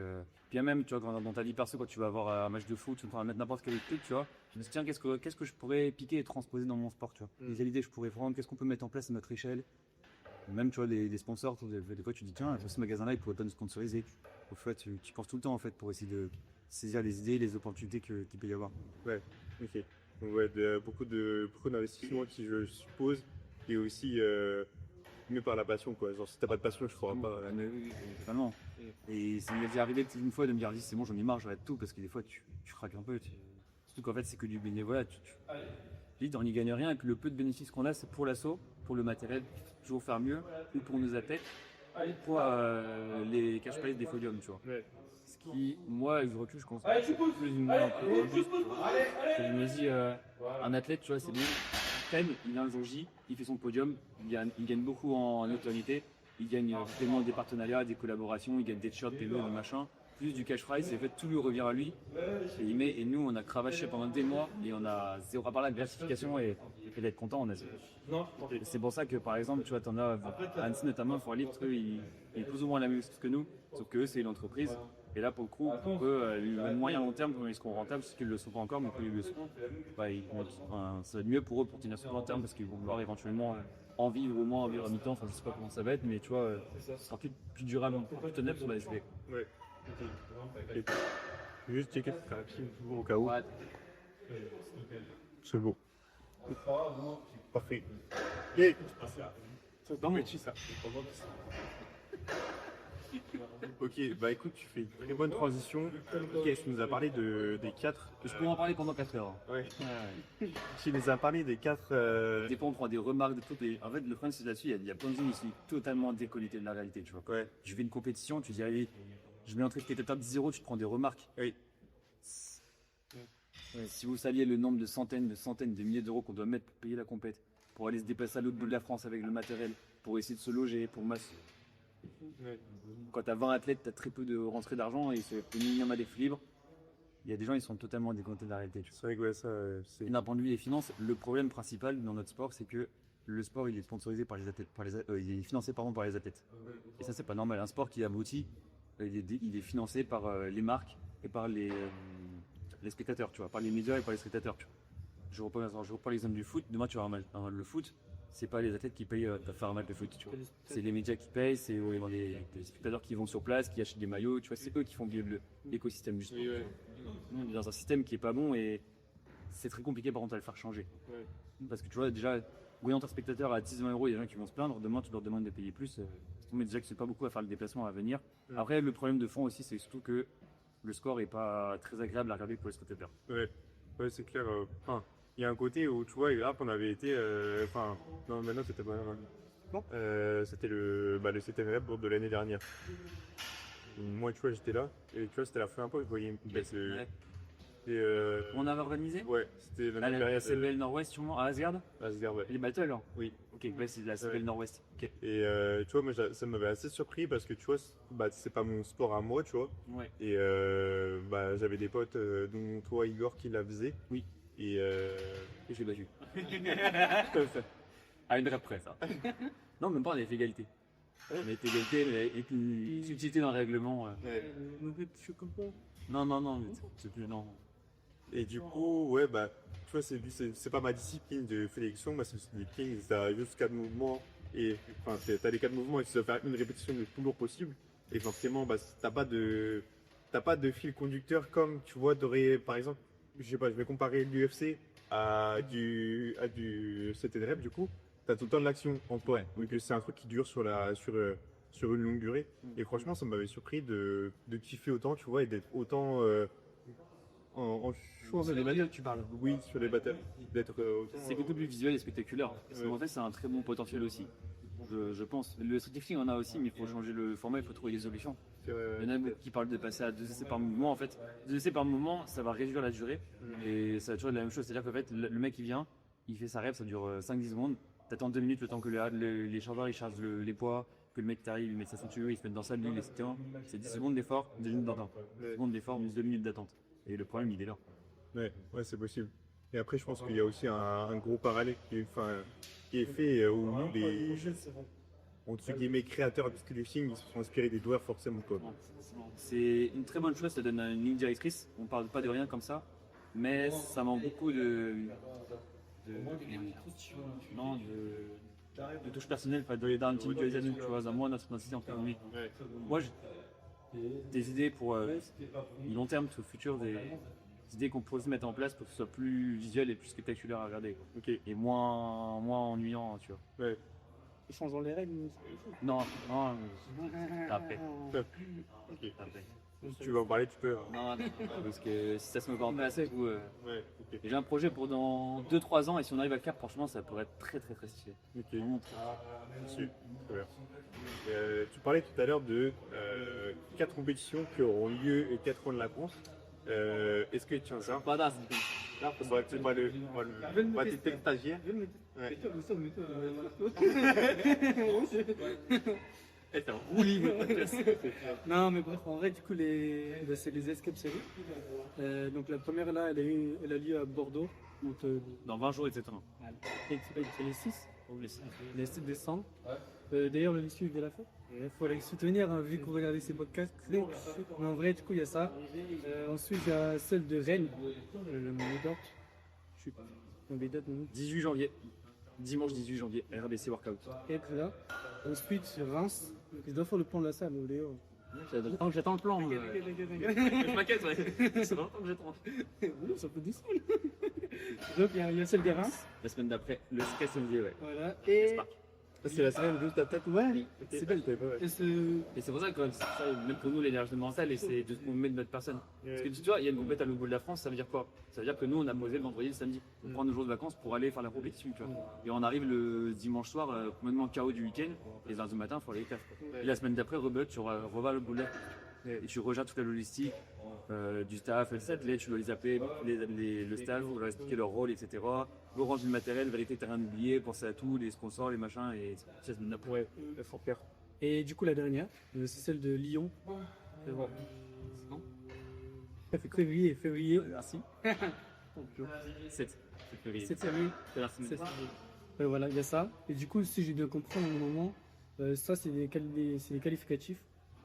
puis même, tu vois, dans ta vie perso, quand tu vas avoir un match de foot, enfin, mettre n'importe quel truc, tu vois, je me dis, tiens, qu'est-ce que je pourrais piquer et transposer dans mon sport, tu vois. Quelles idées je pourrais prendre, qu'est-ce qu'on peut mettre en place à notre échelle. Même, tu vois, des sponsors, des fois, tu dis, tiens, ce magasin-là, il pourrait pas nous sponsoriser. Au fait, tu penses tout le temps, en fait, pour essayer de saisir les idées, les opportunités qu'il peut y avoir. Ouais, ok. Donc, ouais, beaucoup d'investissements qui, je suppose, et aussi mieux par la passion, quoi. Genre, si t'as pas de passion, je ferai pas. Mais oui, totalement. Et ça m'est déjà arrivé une fois de me dire, c'est bon, j'en ai marre, j'arrête tout, parce que des fois, tu craques un peu. Surtout qu'en fait, c'est que du bénévolat. Vite, on n'y gagne rien, et que le peu de bénéfices qu'on a, c'est pour l'asso, pour le matériel, toujours faire mieux, ou pour nos athlètes, ou pour les cash prizes des podiums, tu vois. Ouais. Ce qui, moi, avec du recul, je considère plus ou moins un peu juste. Je me dis, un athlète, tu vois, c'est bien. Il a un jour J, il fait son podium, il gagne beaucoup en notoriété, il gagne tellement des partenariats, des collaborations, il gagne des t-shirts, des lots, des machins, plus du cash prize, et en fait tout lui revient à lui. Et nous, on a cravaché pendant des mois et on a zéro à part la gratification et d'être content, on a zéro. C'est pour ça que par exemple, tu vois, t'en as à Annecy notamment, pour un livre, eux, ils plus ou moins la même chose que nous, sauf que eux, c'est une entreprise. Et là, pour le coup, pour eux, le moyen long terme, ils seront rentables, parce qu'ils ne le sont pas encore, mais quand ils le seront, ça va être mieux pour eux pour tenir sur le long terme, parce qu'ils vont vouloir éventuellement en vivre au moins, en vivre à mi-temps, enfin je sais pas comment ça va être, mais tu vois, ça sera plus durable, plus tenable sur la SB. Ouais. Ok. Juste checker au cas où. Ouais. C'est bon. Parfait. Et Non, mais ça. Ok, bah écoute, tu fais une très bonne transition. Ok, tu nous as parlé des 4. je pourrais en parler pendant 4 heures. Ouais. Tu nous as parlé des 4. Des fois, on prend des remarques, des trucs. En fait, le problème, c'est là-dessus, il y a plein de gens qui sont totalement déconnectés de la réalité, tu vois. Ouais. Je fais une compétition, tu dis, allez, je mets l'entrée de tes top 0, tu te prends des remarques. Oui. Si vous saviez le nombre de centaines, de milliers d'euros qu'on doit mettre pour payer la compète, pour aller se déplacer à l'autre bout de la France avec le matériel, pour essayer de se loger, pour masse. Ouais. Quand tu as 20 athlètes, tu as très peu de rentrée d'argent et c'est minimum à l'équilibre. Il y a des gens, ils sont totalement déconnectés de la réalité. Tu vois. C'est vrai que ouais, ça, c'est. Et d'un point de vue des finances, le problème principal dans notre sport, c'est que le sport, il est sponsorisé par les athlètes, il est financé par les athlètes. Et ça, c'est pas normal. Un sport qui aboutit, il est financé par les marques et par les spectateurs, tu vois, par les médias et par les spectateurs. Tu vois. Je reprends l'exemple du foot. Demain, tu vas le foot. C'est pas les athlètes qui payent de faire un match de foot, tu vois. C'est les médias qui payent, c'est les spectateurs qui vont sur place, qui achètent des maillots, tu vois. C'est eux qui font vivre l'écosystème du sport. Oui, ouais. Nous, on est dans un système qui est pas bon et c'est très compliqué par contre à le faire changer. Ouais. Parce que tu vois, déjà, voyant un spectateur à 10-20 euros, il y a des gens qui vont se plaindre. Demain, tu leur demandes de payer plus. Mais déjà que c'est pas beaucoup à faire le déplacement à venir. Après, le problème de fond aussi, c'est surtout que le score est pas très agréable à regarder pour les spectateurs. Ouais, ouais, c'est clair. Enfin, il y a un côté où tu vois, là, on avait été. Enfin, non, maintenant c'était pas. Non. C'était le CTNREP de l'année dernière. Moi, tu vois, j'étais là et tu vois, c'était la fin un peu. Je voyais une baisse. On avait organisé Ouais, c'était la CBL Nord-Ouest, sûrement, à Asgard. Asgard, ouais. Les battles, hein. Oui. Ok, ouais, c'est la CBL Nord-Ouest. Ok. Et tu vois, moi, ça m'avait assez surpris parce que tu vois, c'est pas mon sport à moi, tu vois. Ouais. Et j'avais des potes, dont toi, Igor, qui la faisait. Oui. Et Et je l'ai battu. À une rep près, ça. Non, même pas, on avait fait égalité. On avait fait égalité, mais avec une subtilité dans le règlement. Je suis comme ça. Non, mais c'est plus. Non. Et du coup, ouais, bah, tu vois, c'est pas ma discipline de sélection, ma discipline, t'as juste 4 mouvements, et enfin, t'as les 4 mouvements et tu dois faire une répétition le plus lourd possible. Et forcément, bah, t'as pas de fil conducteur comme, tu vois, par exemple, je sais pas, je vais comparer l'UFC à du CTNREP, du coup, t'as tout le temps de l'action en toi. Donc, c'est un truc qui dure sur une longue durée. Et franchement, ça m'avait surpris de kiffer autant, tu vois, et d'être autant, en choisissant les batteurs, tu parles. Oui, sur les batteurs. D'être C'est beaucoup plus visuel et spectaculaire. Parce qu'en fait, c'est un très bon potentiel aussi. Je pense. Le street lifting en a aussi, mais il faut changer le format, il faut trouver des solutions. Il y en a beaucoup qui parlent de passer à 2 essais par mouvement. En fait, 2 essais par mouvement, ça va réduire la durée et ça va toujours être la même chose. C'est-à-dire qu'en fait, le mec il vient, il fait sa rep, ça dure 5-10 secondes. T'attends 2 minutes le temps que les chargeurs ils chargent les poids, que le mec t'arrive, il met sa ceinture, il se met dans sa l'huile, etc. C'est 10 secondes d'effort, 2 minutes d'attente. 10 secondes d'effort, 2 minutes d'attente. Et le problème, il est là. Ouais, c'est possible. Et après, je pense qu'il y a aussi un gros parallèle qui est fait où les, entre guillemets, créateurs de street lifting, ils se sont inspirés des doigts forcément. Quoi. C'est une très bonne chose, ça donne une ligne directrice. On parle pas de rien comme ça, mais ça manque beaucoup de touche personnelle, d'individualisation, tu vois, à moi, notre identité en premier. Moi, j'ai des idées pour le long terme, au futur, des idées qu'on pourrait se mettre en place pour que ce soit plus visuel et plus spectaculaire à regarder. Ok. Et moins ennuyant, tu vois. Ouais. Changeons les règles. Non, après. Ok. Si tu veux en parler, tu peux. Non, parce que si ça se met pas en place, du coup, Ouais, ok. j'ai un projet pour dans 2-3 ans et si on arrive à le faire, franchement, ça pourrait être très très très stylé. Ok. Vraiment Très bien. Tu parlais tout à l'heure de 4 compétitions qui auront lieu et 4 ans de la France. Est-ce que tu tiens ça? Badass. Là, on va tester le stagiaire. Ouais. Eh, c'est un roulis, Non, mais bref, en vrai, du coup, c'est les escape séries. Donc la première là, elle a lieu à Bordeaux. Donc, Dans 20 jours, etc. c'est les 6. Les 6 décembre. D'ailleurs, le lycée de la fête. Il faut aller soutenir, hein, vu qu'on regardait ces podcasts. Mais en vrai, du coup, il y a ça. Ensuite, il y a celle de Rennes. Le Médort. Je suis pas. Le Médort, non. 18 janvier. Dimanche 18 janvier, RBC Workout. Et là. Ensuite, Reims. Je dois faire le plan de la salle, Léo. J'attends le plan. Je m'inquiète, ouais. C'est longtemps que j'attends. Oui, ça peut descendre. Donc, il y a celle de Reims. La semaine d'après, le SMV, ouais. Voilà. Et. C'est la semaine juste à tête. Ouais. C'est belle, t'avais pas. Et ce. Et c'est pour ça que même pour nous, l'énergie mentale, c'est de ce qu'on met de notre personne. Parce que tu vois, il y a une compète à l'autre bout de la France, ça veut dire quoi? Ça veut dire que nous, on a posé le vendredi et le samedi. On prend nos jours de vacances pour aller faire la compétition, tu vois. Et on arrive le dimanche soir, complètement KO du week-end, et le lundi matin, il faut aller taf. Et la semaine d'après, rebut, tu revas le bout de la et tu rejettes toute la logistique du staff, etc. Tu dois les appeler, le staff, vous leur expliquer leur rôle, etc. Vous rendre du matériel, vérité terrain de billets, penser à tout, les sponsors, les machins, et ça se met Ouais, faut faire. Et du coup, la dernière, c'est celle de Lyon. C'est bon. Février. Merci. 7 février. 7 février. C'est la semaine. Voilà, il y a ça. Et du coup, si j'ai bien compris à un moment, ça, c'est les qualificatifs.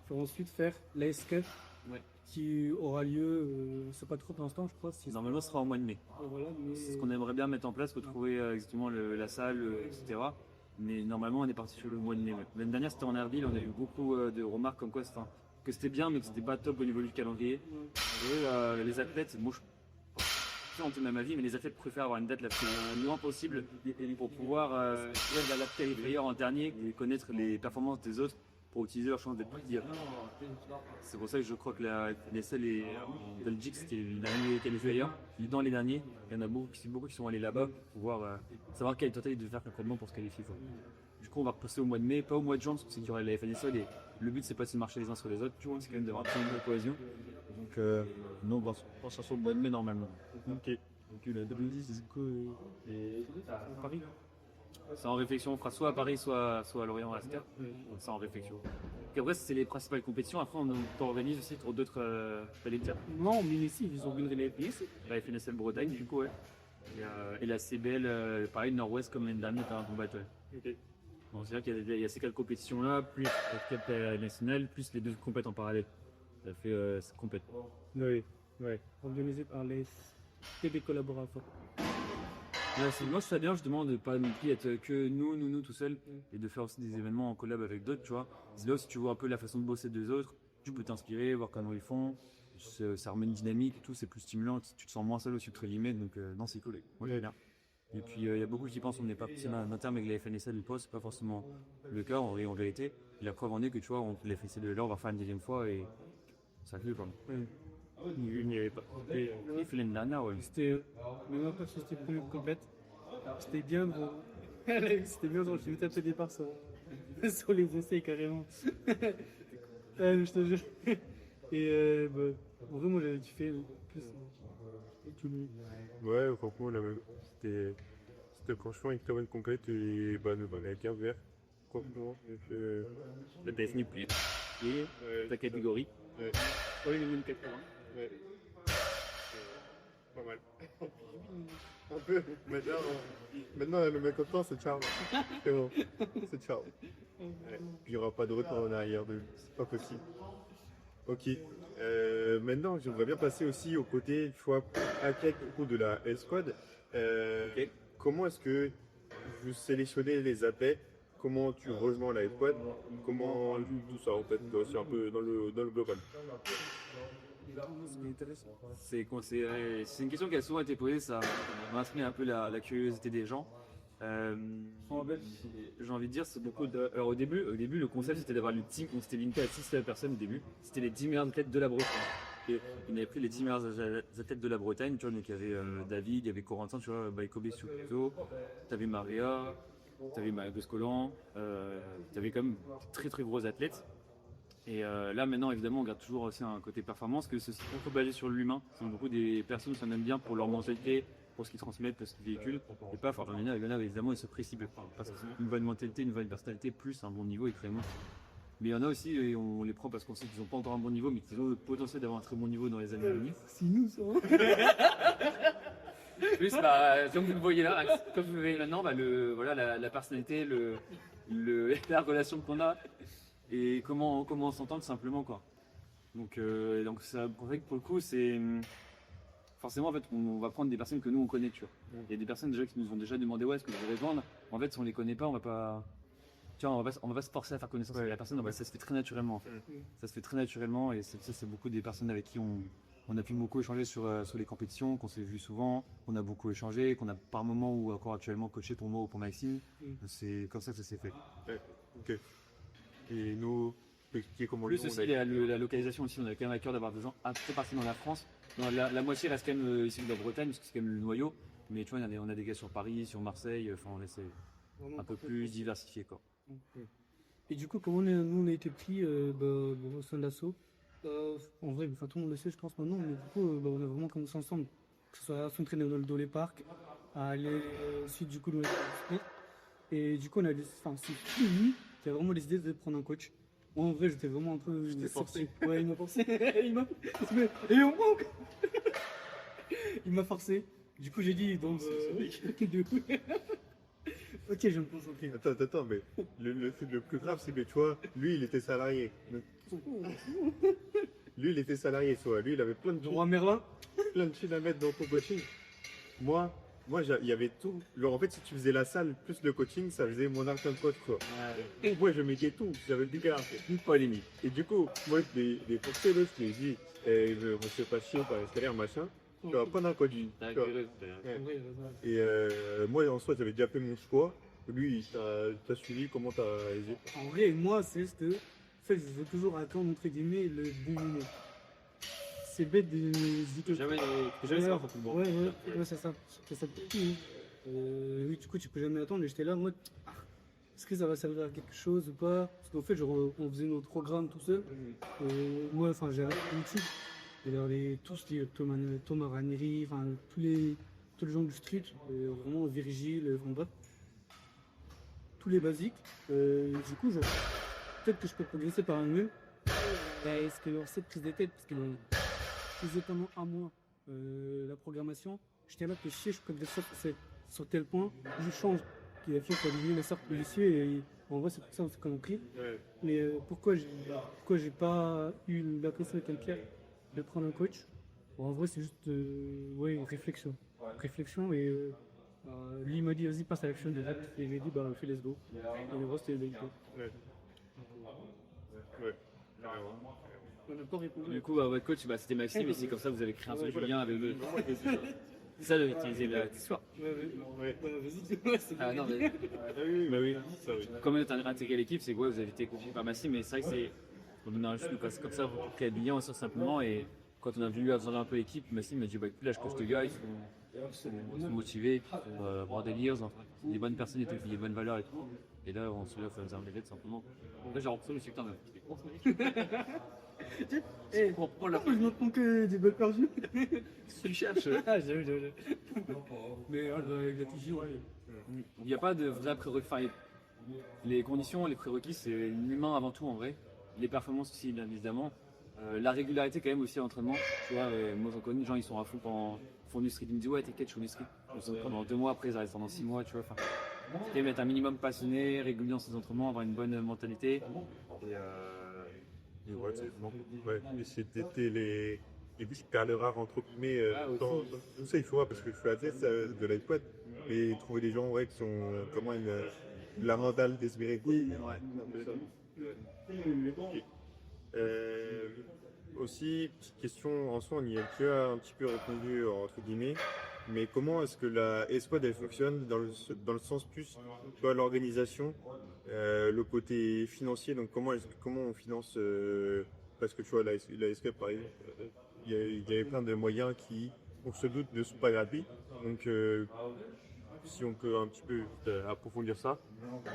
Il faut ensuite faire la SCF Ouais. qui aura lieu, c'est pas trop pour l'instant, je crois. Normalement, ce sera en mois de mai. Voilà, mais... C'est ce qu'on aimerait bien mettre en place, retrouver exactement la salle, etc. Mais normalement, on est parti sur le mois de mai. L'année dernière, c'était en avril, on a eu beaucoup de remarques comme quoi que c'était bien, mais que c'était pas top au niveau du calendrier. Les athlètes, moi, je on même avis, mais les athlètes préfèrent avoir une date la plus loin possible pour pouvoir l'adapter les players en dernier et connaître les performances des autres pour utiliser leur chance d'être plus. C'est pour ça que je crois que les salles en Belgique, c'était le dernier qualifier. Dans les derniers, il y en a beaucoup qui sont allés là-bas pour pouvoir savoir quelle tentative de faire concrètement pour se qualifier. Quoi. Du coup, on va repasser au mois de mai, pas au mois de juin, parce qu'il y aurait la FNSL et le but, c'est pas de se marcher les uns sur les autres, tu vois, c'est quand même d'avoir un peu de cohésion. Donc, nous, on va se sur le mois de mai normalement. Ok. Donc, la W10, c'est quoi À Paris. C'est en réflexion, on fera soit à Paris, soit à Lorient, à Ascar. C'est en réflexion. Donc après, c'est les principales compétitions. Après, on organise aussi d'autres paletières. Non, mais ici, ils ont organisé les pays. La FNSL Bretagne, du coup, ouais. Et la CBL, pareil, Nord-Ouest, comme l'année dernière, t'as un combat, ouais. Ok. Bon, c'est-à-dire qu'il y a ces 4 compétitions-là, plus la 4 nationales, plus les 2 compètes en parallèle. Ça fait 5 compètes. Oui, ouais. Organisé par les TB collaborateurs. Moi, je trouve bien justement de ne pas non plus être que nous tout seuls et de faire aussi des événements en collab avec d'autres, tu vois. C'est là où si tu vois un peu la façon de bosser des autres, tu peux t'inspirer, voir comment ils font. Ça remet une dynamique et tout, c'est plus stimulant, tu te sens moins seul aussi entre guillemets, donc non, c'est cool. Moi, j'aime bien. Et puis, il y a beaucoup qui pensent qu'on n'est pas petit en termes avec la FNSL, c'est pas forcément le cas en vérité. Et la preuve en est que tu vois, la FNSL de là, on va faire une deuxième fois et ça fait quand même. Il n'y avait pas. Et il fait l'année dernière, ouais. Mais moi, quand c'était premier complète, c'était bien drôle. C'était bien drôle, je me tapais des parts sur les essais carrément. Je te jure. Et en vrai, moi j'avais kiffé plus. Ouais, franchement, c'était franchement une très bonne compète et avec un verre. Franchement, La TFNI plus. Et ta catégorie. ouais, Ouais, les 80. ouais. Pas mal. Un peu. Maintenant, le mécontent, c'est Charles. C'est bon. C'est Charles. Ouais. Puis il n'y aura pas de retour en arrière de lui. C'est pas possible. Ok. Maintenant, j'aimerais bien passer aussi au côté, athlète au cours de la L-Squad. Ok. Comment est-ce que vous sélectionnez les athlètes? Comment tu rejoins la L-Squad? Comment tout ça, en fait, c'est un peu dans le global. C'est une question qui a souvent été posée, ça m'inscrit un peu la curiosité des gens. J'ai envie de dire, c'est beaucoup de. Alors au début, le concept c'était d'avoir le team, on s'était limité à 6 personnes au début. C'était les 10 meilleurs athlètes de la Bretagne. Et on avait pris les 10 meilleurs athlètes de la Bretagne, tu vois, donc il y avait David, il y avait Corentin, tu vois, Baïkobe Soukouzo, t'avais Maria, t'avais Maria Bescolan, t'avais quand même très très gros athlètes. Et là maintenant évidemment on regarde toujours aussi un côté performance, que c'est beaucoup basé sur l'humain. C'est beaucoup des personnes qui s'en aiment bien pour leur mentalité, pour ce qu'ils transmettent, pour ce qu'ils véhiculent, et pas forcément évidemment ils se précipitent parce qu'ils ont une bonne mentalité, une bonne personnalité, plus un bon niveau et très bon. Mais il y en a aussi, et on les prend parce qu'on sait qu'ils n'ont pas encore un bon niveau, mais qu'ils ont le potentiel d'avoir un très bon niveau dans les années à venir. C'est nous ça. Plus, comme vous le voyez là, comme vous le voyez maintenant, la personnalité, la relation qu'on a, et comment on s'entend tout simplement, quoi. Donc ça, pour le coup, c'est forcément en fait, on va prendre des personnes que nous on connaît, tu vois. Il y a des personnes déjà qui nous ont déjà demandé est-ce que vous voulez vendre. En fait, si on les connaît pas, on va pas se forcer à faire connaissance avec la personne. Ça se fait très naturellement. En fait. Ça se fait très naturellement, et c'est beaucoup des personnes avec qui on a pu beaucoup échanger sur les compétitions, qu'on s'est vu souvent, qu'on a beaucoup échangé, qu'on a par moment ou encore actuellement coaché pour moi ou pour Maxime. C'est comme ça que ça s'est fait. Ouais, ok. Et nous, expliquer comment Plus aussi la localisation aussi, on a quand même à cœur d'avoir des gens un peu partout dans la France. La moitié reste quand même ici de la Bretagne, parce que c'est quand même le noyau. Mais tu vois, on a des gars sur Paris, sur Marseille, enfin on essaie un peu plus diversifié, quoi. Et du coup, comment nous on a été pris au sein de l'assaut, en vrai, tout le monde le sait, je pense maintenant, mais du coup, on a vraiment commencé ensemble, que ce soit à s'entraîner dans les parcs, à aller ensuite du coup dans les sports. Et du coup, on a c'est lui qui a vraiment décidé de prendre un coach. Moi, en vrai, j'étais vraiment un peu. forcé. Ouais, il m'a forcé. Et on manque. Il m'a forcé. Du coup, j'ai dit, donc. Ok, je vais me concentrer. Attends, mais le plus grave, c'est que tu vois, lui, il était salarié. Lui, il était salarié, soit. Lui, il avait plein de Roi Merlin. plein de choses à mettre dans ton coaching. Moi, il y avait tout. Genre, en fait, si tu faisais la salle plus le coaching, ça faisait mon art coach, quoi. Et moi, je mettais tout. J'avais du gars. Une polémique. Et du coup, moi, je l'ai forcé, là, je lui ai dit, je me fais pas chier par les salaires, machin. Tu vas prendre un coaching. Tu vois. Et moi, en soi, j'avais déjà fait mon choix. Lui, t'as suivi, comment t'as réalisé? En vrai, moi, c'est juste. En fait, je veux toujours attendre, entre guillemets, le bon moment. C'est bête de se dire que. Jamais ça, pour tout le monde. Ouais, c'est ça. C'est ça. Oui, du coup, tu peux jamais attendre. Et j'étais là, moi, est-ce que ça va servir à quelque chose ou pas? Parce qu'en fait, genre, on faisait notre programme tout seul. Moi, enfin, j'ai arrêté YouTube. Et alors, tous les Thomas Ranieri, enfin, tous les gens du street, vraiment Virgile, vraiment bref. Tous les basiques. Du coup, peut-être que je peux progresser par un mieux. Est-ce que cette prise de tête, parce que faisait pendant un mois la programmation, j'étais là que je progresse sur tel point, je change. Il a fait pour lui la sorte policier et en vrai c'est pour ça qu'on a pris. Ouais. Mais pourquoi j'ai pas eu la pression avec Pierre de prendre un coach? Bon, en vrai c'est juste réflexion. Réflexion et lui il m'a dit vas-y passe à l'action direct et il m'a dit fais let's go. Et le reste c'était le Ouais. Ouais. On n'a pas répondu. Du coup, votre coach, c'était Maxime, et c'est comme ça que vous avez créé un seul lien avec eux. C'est ça, d'utiliser l'histoire. Ouais. Vas-y. Ah non, mais Oui, ça oui. comme vous avez intégré l'équipe, c'est que vous avez été coaché par Maxime, mais c'est vrai que c'est. On a juste comme ça, vous créez le lien aussi simplement, et quand on a voulu avoir un peu l'équipe, Massim m'a dit bah écoute, là je coach les gars, ils sont motivés, ils sont avoir des liens, c'est des bonnes personnes, des bonnes valeurs et tout. Et là on se lève à faire un évent simplement. Là j'ai rencontré le secteur Eh, pour la je me prends que des bonnes perdues. tu cherches. Ah, j'avoue. Mais avec la TJ, ouais. Il n'y a pas de vrai prérequis. Enfin, les conditions, les prérequis, c'est l'humain avant tout en vrai. Les performances aussi, bien évidemment. La régularité quand même aussi à l'entraînement. Tu vois, moi j'en connais des gens, ils sont à fond quand ils font du street. Ils me disent ouais, t'inquiète, je fais du street. Pendant 2 mois, après ils arrêtent pendant 6 mois, tu vois. Enfin, faut quand même être un minimum passionné, régulier dans ses entraînements, avoir une bonne mentalité. Et ouais, essayer d'été les perles rares entre guillemets dans tout ça il faut voir parce que je suis athlète de l'iPod et trouver des gens ouais qui sont comment la mentale d'espérer aussi petite question en soi on y a déjà un petit peu répondu entre guillemets mais comment est-ce que la escouade elle fonctionne dans le sens plus toi l'organisation le côté financier donc comment on finance parce que tu vois la escouade par exemple il y avait plein de moyens qui on se doute ne sont pas gratuits donc si on peut un petit peu approfondir ça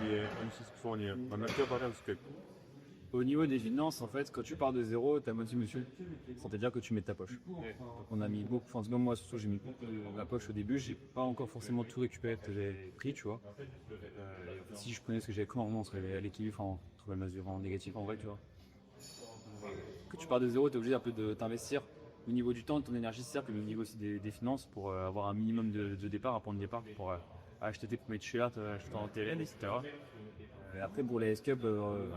et aussi ce qu'il faut en dire on a déjà parlé un petit peu. Au niveau des finances, en fait, quand tu pars de zéro, ta moitié monsieur, c'est-à-dire que tu mets de ta poche. Donc on a mis beaucoup, enfin, même moi, surtout, j'ai mis beaucoup de ma poche au début, j'ai pas encore forcément tout récupéré que j'ai pris, tu vois. Si je prenais ce que j'avais comme on serait à l'équilibre, on trouvait la mesure en négatif en vrai, tu vois. Que tu pars de zéro, tu es obligé un peu de t'investir au niveau du temps, de ton énergie, certes, mais au niveau aussi des finances pour avoir un minimum de départ, un point de départ pour acheter tes premiers t-shirts, acheter en TLN, etc. Après, pour les S-Cup,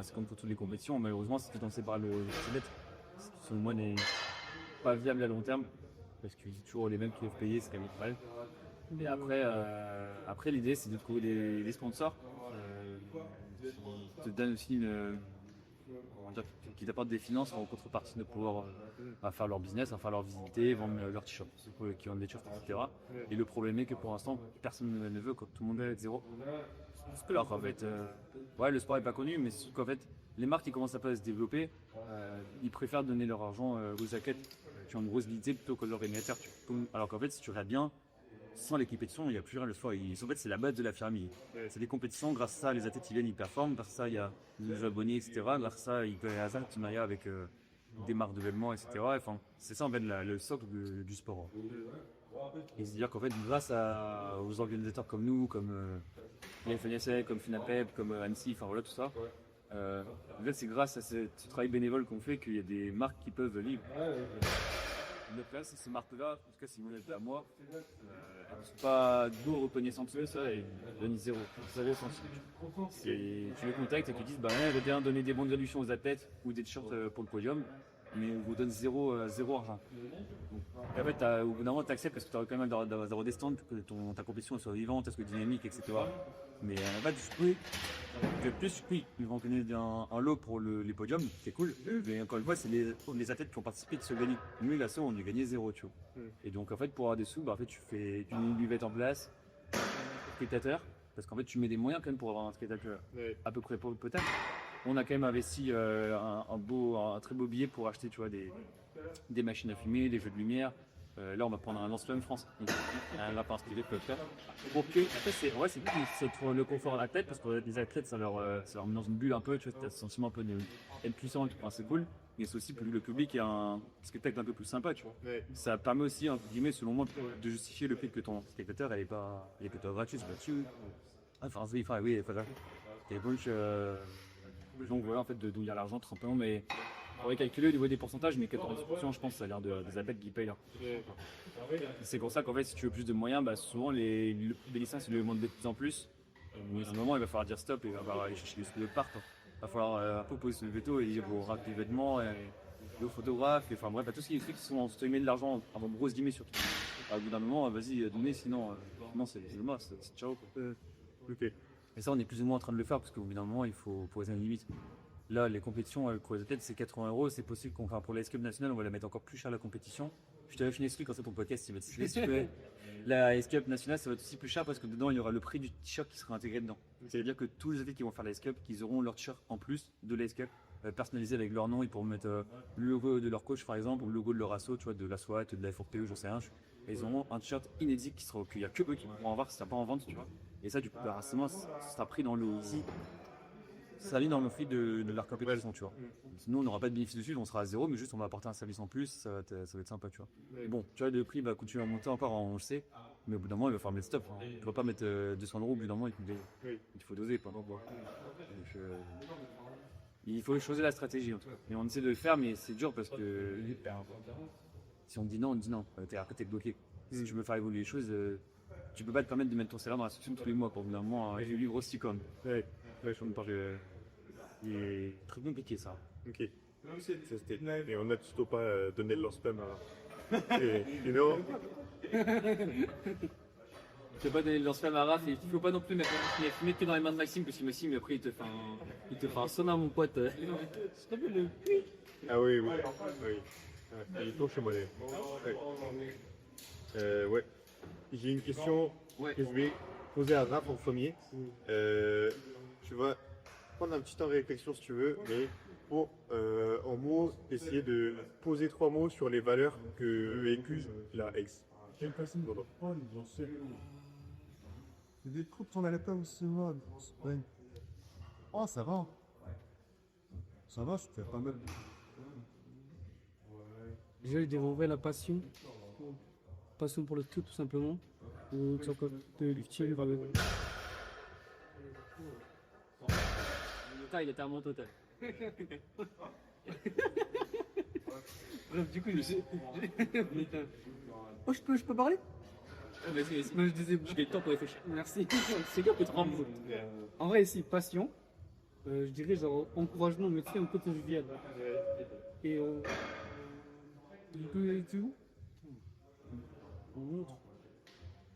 c'est comme pour toutes les compétitions, malheureusement, c'est financé par le Tibet. Ce qui, selon moi, n'est pas viable à long terme, parce qu'il y a toujours les mêmes qui doivent payer, c'est quand même mal. Et après l'idée, c'est de trouver des sponsors qui te donnent aussi qui t'apportent des finances en contrepartie de pouvoir faire leur business, à faire leur visibilité, vendre leurs t-shirts, ceux qui vendent des t-shirts, etc. Et le problème est que pour l'instant, personne ne veut, quoi. Tout le monde est avec zéro. Alors qu'en fait, ouais, le sport est pas connu, mais surtout qu'en fait, les marques qui commencent à pas se développer, ils préfèrent donner leur argent aux athlètes qui ont une grosse visibilité plutôt que l'organisateur. Alors qu'en fait, si tu regardes bien, sans les compétitions, il n'y a plus rien le sport. En fait, c'est la base de la pyramide. C'est des compétitions, grâce à ça, les athlètes ils viennent, ils performent, grâce à ça, il y a des abonnés, etc. Grâce à ça, ils peuvent avoir un partenariat avec des marques de vêtements, etc. Enfin, c'est ça en fait le socle du sport. Et c'est-à-dire qu'en fait, grâce aux organisateurs comme nous, comme les FNSA, comme FINAPEP, comme Annecy, enfin voilà tout ça. En fait, c'est grâce à ce travail bénévole qu'on fait qu'il y a des marques qui peuvent vivre. Le problème, c'est que ces marques-là, en tout cas, si vous êtes à moi, elles ne sont pas d'où reconnaissantes de ça et donnent zéro. Vous savez, tu les contactes et tu dis, on veut bien donner des bons de réduction aux athlètes ou des t-shirts pour le podium, mais on vous donne zéro argent. Donc, en fait, au bout d'un moment, tu acceptes parce que tu as quand même d'avoir des stands, que ta compétition soit vivante, est-ce que dynamique, etc. Mais en fait, oui, ils vont donner un lot pour les podiums, c'est cool. Mais encore une fois, c'est les athlètes qui ont participé qui se gagnent. Nous, là, on a gagné zéro, tu vois. Et donc, en fait, pour avoir des sous, en fait, tu mets une buvette en place, spectateur, parce qu'en fait, tu mets des moyens quand même pour avoir un spectateur à peu près potable. On a quand même investi un très beau billet pour acheter, tu vois, des machines à fumer, des jeux de lumière. Là, on va prendre un lance-flamme France. Un lapin stylet peut le faire. Pour que, après, c'est pour le confort à la tête, parce que les athlètes, ça leur met dans une bulle un peu, tu vois, tu as ce sentiment un peu d'être puissant, c'est cool. Mais c'est aussi pour le public, il y a un spectacle un peu plus sympa, tu vois. Ça permet aussi, entre guillemets, selon moi, de justifier le fait que ton spectateur, elle est plutôt gratuit, c'est gratuit. Enfin, oui, il faut ça. Et donc voilà, en fait, d'où il y a l'argent, tout simplement, mais. On va calculer au niveau des pourcentages, mais 90% je pense ça a l'air des athlètes qui payent. C'est pour ça qu'en fait si tu veux plus de moyens, souvent les licences ils le demandent de plus en plus. Mais à un moment il va falloir dire stop et il va falloir aller chercher les sous de part. Il va falloir un peu poser sur le veto et dire au rack des vêtements, aux photographes, et, enfin bref, à tous ces trucs qui sont entre guillemets de l'argent, avant de grosses guillemets surtout. Au bout d'un moment, vas-y, donnez, sinon c'est le c'est ciao. Ok. Et ça on est plus ou moins en train de le faire parce qu'au bout d'un moment il faut poser une limite. Là, les compétitions pour les athlètes, c'est 80 €. C'est possible pour la S-Cup nationale, on va la mettre encore plus cher la compétition. Je t'avais fini ce truc quand c'est pour le podcast. La S-Cup nationale, ça va être aussi plus cher parce que dedans, il y aura le prix du t-shirt qui sera intégré dedans. C'est-à-dire que tous les athlètes qui vont faire la S-Cup, qu'ils auront leur t-shirt en plus de la S-Cup personnalisé avec leur nom. Ils pourront mettre le logo de leur coach, par exemple, ou le logo de leur asso, tu vois, de la SWAT, de la FORPE, j'en sais rien. Et ils auront un t-shirt inédit qu'il n'y a que eux qui pourront avoir, si ça pas en vente, tu vois. Et ça, du coup, bah, forcément, ça sera pris dans le. Ça aligne dans le prix de leur compétition, tu vois. Sinon, on n'aura pas de bénéfice dessus, on sera à zéro, mais juste on va apporter un service en plus, ça va être sympa, tu vois. Bon, tu vois, le prix va continuer à monter encore, on le sait, mais au bout d'un moment, il va falloir mettre stop. Tu ne vas pas mettre 200 euros au bout d'un moment, il faut doser pendant quoi. Donc, il faut choisir la stratégie, en tout cas. Et on essaie de le faire, mais c'est dur parce que si on dit non, on dit non. Après, t'es bloqué. Si tu veux faire évoluer les choses, tu peux pas te permettre de mettre ton salaire dans la section tous les mois. Pour bout d'un moment, j'ai lu aussi comme. Ouais. C'est très compliqué ça. Ok. Ça, c'était. Et on a surtout pas donné de leur spam à. Et, you know, Tu peux pas donner le lance-flamme à Raph et il faut pas non plus mettre que dans les mains de Maxime parce que Maxime après il te fait un sonar mon pote. ah oui, oui. Oui. Il est chez moi. Ouais. J'ai une question que je vais poser à Raph en premier. Tu vas prendre un petit temps de réflexion si tu veux, mais pour en mots essayer de poser 3 mots sur les valeurs que véhicule la ex. C'est des troupes qu'on allait pas aussi mal. Oh, ça va. Ça va, c'était pas mal. Déjà, je dirais la passion. Passion pour le tout simplement. Ou que ce soit de lifting, vers le. Il était à mon total. Bref, du coup, oh, je peux parler? Vas-y, Non, je disais, j'ai le temps pour réfléchir. merci. C'est bien que tu rends En vrai, ici, passion. Je dirais genre encouragement, mais tu sais, un peu convivial. Et du coup, et tout.